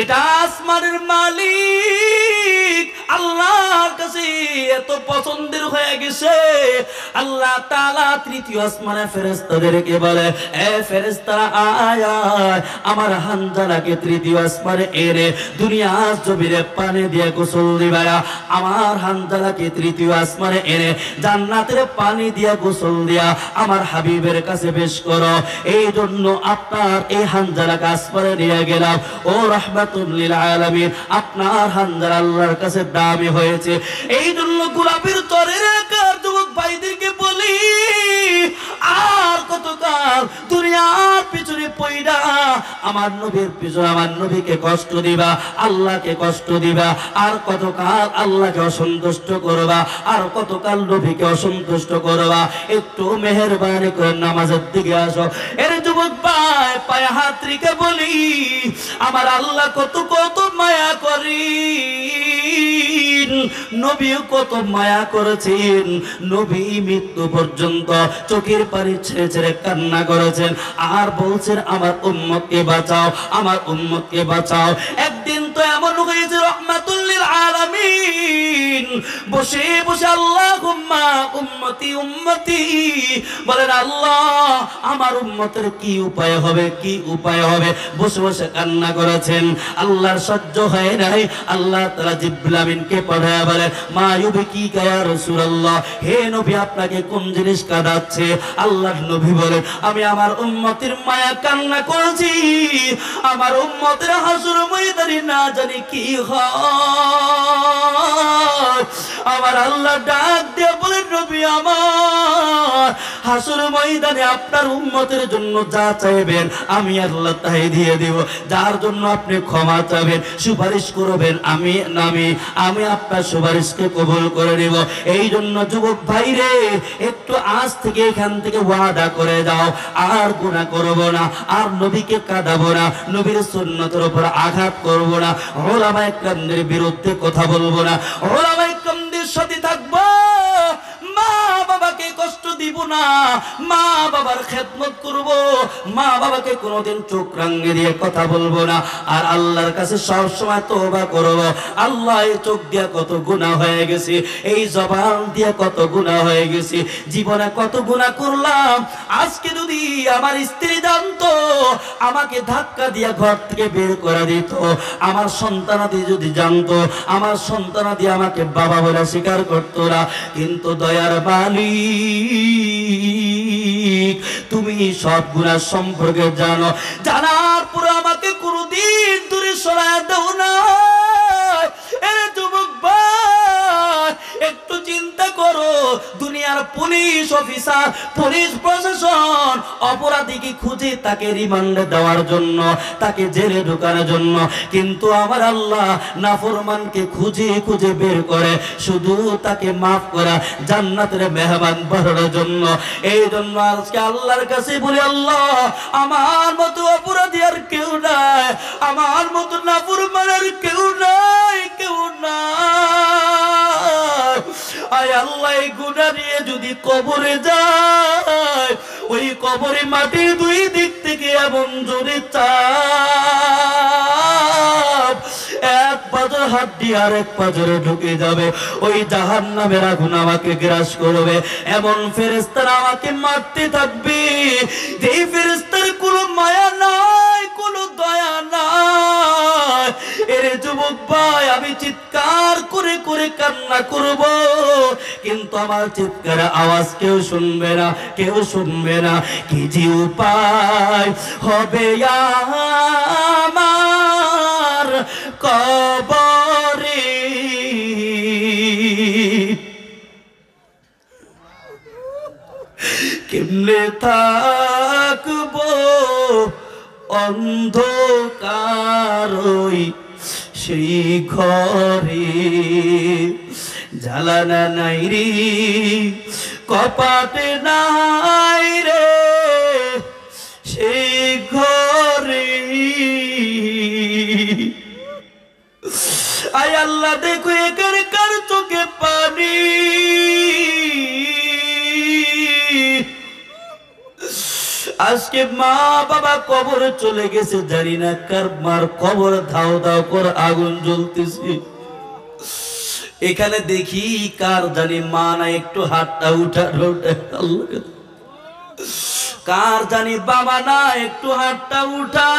S1: এটা আসমানের মালিক আল্লাহর কাছে এত পছন্দের হয়ে গেছে, আল্লাহ তাআলা তৃতীয় আসমানে ফেরেশতাদেরকে বলে, এ ফেরেশতারা আয় আয়, আমার হানজালাকে তৃতীয় আসমানে এনে দুনিয়ার জমিনে পানি দিয়ে গোসল দিবা। আমার হানজালাকে তৃতীয় আসমানে এনে জান্নাতের পানি দিয়ে গোসল দিয়া আমার হাবিবের কাছে পেশ করো। এই জন্য আপনার এই হানজালাকে আসমানে নিয়ে গেলাম। ও রাহমাতুল লিল আলামিন, আপনার হানজালা আল্লাহর কাছে দামি হয়েছে। এই জন্য গোলাপের তরের আকার যুবক ভাইদেরকে বলি, আর কতকাল দুনিয়ার পিছনে পয়দা আমার নবীর পিছনে আমার নবীকে কষ্ট দিবা, আল্লাহকে কষ্ট দিবা, আর কতকাল আল্লাহকে অসন্তুষ্ট করবা, আর কতকাল নবীকে অসন্তুষ্ট করবা। একটু মেহেরবানি করে নামাজের দিকে আসো। এর যুবক ভাই পায়ে হাত রেখে বলি, আমার আল্লাহ কত কত মায়া করি, নবীও কত মায়া করেছেন। নবী মৃত্যু পর্যন্ত চোখের পানি ছেড়ে ছেড়ে কান্না করেছেন আর বলছেন, আমার উম্মতকে বাঁচাও, আমার উম্মতকে বাঁচাও। একদিন তো এমন হয়েছে, রাহমাতুল লিল আলামিন বসে বসে আল্লাহুম্মা উম্মতি উম্মতি বলেন, আল্লাহ আমার উম্মতের কি উপায় হবে, কি উপায় হবে, বসে বসে কান্না করেছেন। আল্লাহর সহ্য হয় নাই, আল্লাহ তাআলা জিবরিল আমিনকে পাঠায় বলে, মা ইউবকিকা ইয়া রাসূলুল্লাহ, হে নবী আপনাকে কোন জিনিস কাঁদাচ্ছে? আল্লাহর নবী বলে, আমি আমার উম্মতের মায়া কান্না করেছি, আমার উম্মতের হাসর ময়দানে না জানি কি হয়। আমার আল্লাহ ডাক দিয়ে বলেন, নবী আমার হাসর ময়দানে আপনার উম্মতের জন্য যা চাইবেন আমি আল্লাহ তাই দিয়ে দেব। যার জন্য আপনি ক্ষমা চাবেন, সুপারিশ করবেন, আমি আপনার সুপারিশকে কবুল করে নেব। এই জন্য যুবক ভাইরে, একটু আজ থেকে এখান থেকে ওয়াদা করে যাও, আর গুনাহ করব না, আর নবীকে কাঁদাবো না, নবীর সুন্নতের উপর আঘাত করব না, উলামায়ে কেরামদের বিরুদ্ধে কথা বলবো না, উলামায়ে কেরামদের সাথে থাকবো, মা বাবাকে কষ্ট দিব না, মা বাবার খেদমত করব, মা বাবাকে কোনোদিন চোখ রাঙিয়ে দিয়ে কথা বলবো না। আর আল্লাহর কাছে সব সময় তওবা করব। আল্লাহ, এই চোখ দিয়ে কত গুনাহ হয়ে গেছে, এই জবান দিয়ে কত গুনাহ হয়ে গেছে, জীবনে কত গুনাহ করলাম। আজকে যদি আমার স্ত্রী জানতো, আমাকে ধাক্কা দিয়ে ঘর থেকে বের করে দিত। আমার সন্তানাদি যদি জানতো, আমার সন্তানাদি আমাকে বাবা বলে স্বীকার করতো না। কিন্তু দয়ার মালিক, তুমি সব গুনাহ সম্পর্কে জানো, জানার পর আমাকে কোনদিন দূরে সরায় দাও না। এরে যুবক ভাই, একটু চিন্তা করো, দুনিয়ার পুলিশ অফিসার, পুলিশ প্রশাসন অপরাধীকে খুঁজে তাকে রিমান্ডে দেওয়ার জন্য, তাকে জেলে ঢোকানোর জন্য, কিন্তু আমার আল্লাহ নাফরমানকে খুঁজে খুঁজে বের করে শুধু তাকে মাফ করা, জান্নাতের মেহমান বানানোর জন্য। এই জন্য আজকে আল্লাহর কাছে বলি, আল্লাহ, আমার মতো অপরাধী আর কেউ নাই, আমার মতো নাফরমানের কেউ নাই, কেউ নাই। আয় আল্লাহ, এই গুনাহ নিয়ে যদি কবরে যায়, ওই কবরে মাটির দুই দিক থেকে এমন জোরে চাপ, এক পাজর হাড্ডি আর এক পাজরে ঢুকে যাবে, ওই জাহান্নামের আগুন আমাকে গ্রাস করবে। এমন ফেরেশতারা আমাকে মারতে থাকবে, যেই ফেরেশতার কোনো মায়া নাই, কোনো দয়া নাই। এরে যুবক ভাই, আমি চিৎকার করে করে কান্না করব, কিন্তু আমার চিৎকার আওয়াজ কেউ শুনবে না, কেউ শুনবে না। কি যে উপায় হবে আমার কবরে, কেমনে থাকবো অন্ধকার সেই ঘরে, জ্বালানা নাই রে, কপাটে নাই রে সেই ঘরে। আয় আল্লাহ, দেখো এখানকার চোখে পানি, আজকে মা বাবা কবরে চলে গেছে, জানি না কার মার কবর ধাও ধাও করে আগুন জ্বলতেছে। এখানে দেখি কার জানি মা না, একটু হাতটা উঠা, কার জানি বাবা না, একটু হাতটা উঠা।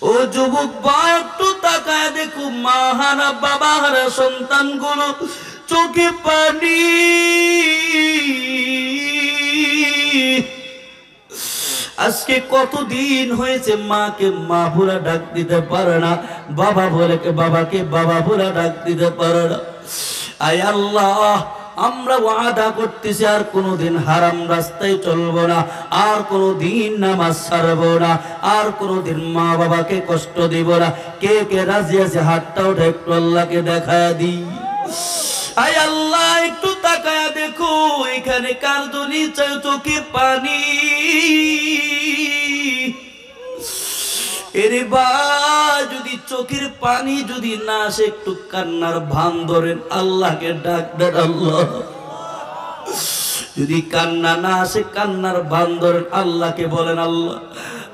S1: ও যুবক ভাই, একটু তাকায় দেখো, মা হারা বাবা হারা সন্তান গুলো চোখে পানি। আজকে কতদিন হয়েছে মাকে মা বলে ডাক দিতে পারে না, বাবা বলে বাবাকে বাবা বলে ডাক দিতে পারে না। আয় আল্লাহ, আমরা ওয়াদা করতেছি আর কোনোদিন হারাম রাস্তায় চলবো না, আর কোনোদিন নামাজ ছাড়বো না, আর কোনোদিন মা বাবাকে কষ্ট দিব না। কে কে রাজি আছে হাতটা উঠে একটু আল্লাহকে দেখা দিই। আয় আল্লাহ, একটু তাকায়া দেখো, এখানে কার জনি চোখে পানি। এরে বা, যদি চোখের পানি যদি না আসে, একটু কান্নার ভান ধরেন, আল্লাহকে ডাক দেন। আল্লাহ, যদি কান্না না আসে, কান্নার ভান ধরেন, আল্লাহকে বলেন, আল্লাহ,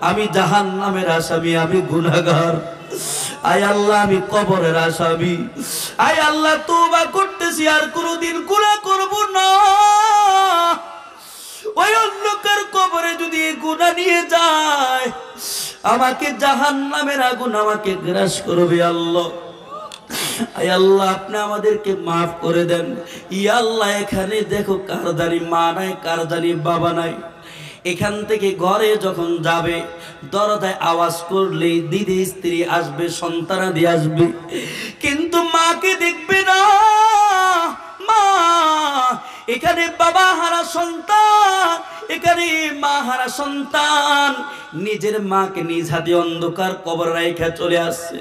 S1: আমি জাহান্নামের আসামি, আমি গুনাহগার। আয় আল্লাহ, আমি কবরের আসামি। আয় আল্লাহ, তওবা করতেছি, আর কোনোদিন গুনাহ করব না। ওই অন্ধকার কবরে যদি গুনাহ নিয়ে যায়, আমাকে জাহান্নামের আগুন আমাকে গ্রাস করবে। আল্লাহ, আয় আল্লাহ, আপনি আমাদেরকে মাফ করে দেন। ইয়া আল্লাহ, এখানে দেখো কার জানি মা নাই, কার জানি বাবা নাই। এখান থেকে ঘরে যখন যাবে, দরজায় আওয়াজ করলে দিদি স্ত্রী আসবে, সন্তানাদি আসবে, কিন্তু মাকে দেখবে না। মা এখানে বাবা হারা সন্তান, এখানে মা হারা সন্তান নিজের মাকে নিজ হাতে অন্ধকার কবরে রাইখা চলে আসছে,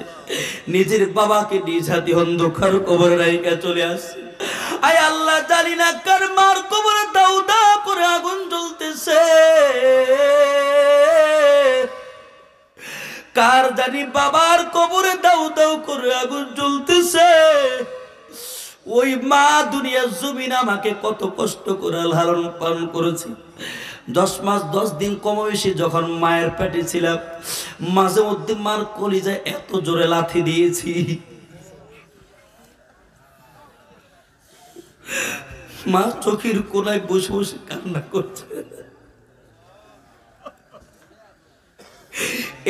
S1: নিজের বাবাকে নিজ হাতে অন্ধকার কবরে রাইখা চলে আসছে। আয় আল্লাহ, জানি না কার মার কবরে দাউ দাউ করে আগুন জ্বলতেছে, কার জানি বাবার কবরে দাউ দাউ করে আগুন জ্বলতেছে। ওই মা দুনিয়ার জমিন আমাকে কত কষ্ট করে লালন পালন করেছে। 10 মাস 10 দিন কম বেশি যখন মায়ের পেটে ছিলাম, মাঝে মধ্যে মার কলিজায় এত জোরে লাথি দিয়েছি, মা চোখের কোনায় বসে বসে কান্না করছে।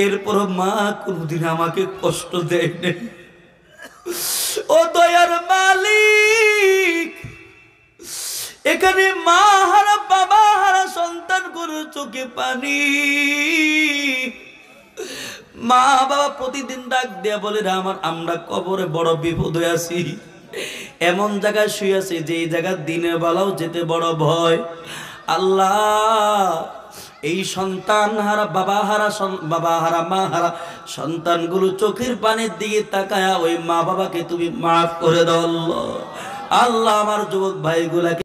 S1: এরপর মা কোনদিন আমাকে কষ্ট দেয়নি। ও দয়ার মালিক, এখানে মা হারা বাবা হারা সন্তান গুরু চোখে পানি। মা বাবা প্রতিদিন ডাক দেয়া বলে, আমরা কবরে বড় বিপদ হয়ে আছি, এমন জায়গায় শুয়ে আছি যে এই জায়গা দিনের বেলাও যেতে বড় ভয়। আল্লাহ, এই সন্তান হারা বাবা হারা মা হারা সন্তানগুলো চোখের পানির দিকে তাকায়া ওই মা বাবাকে তুমি মাফ করে দাও আল্লাহ। আল্লাহ, আমার যুবক ভাইগুলাকে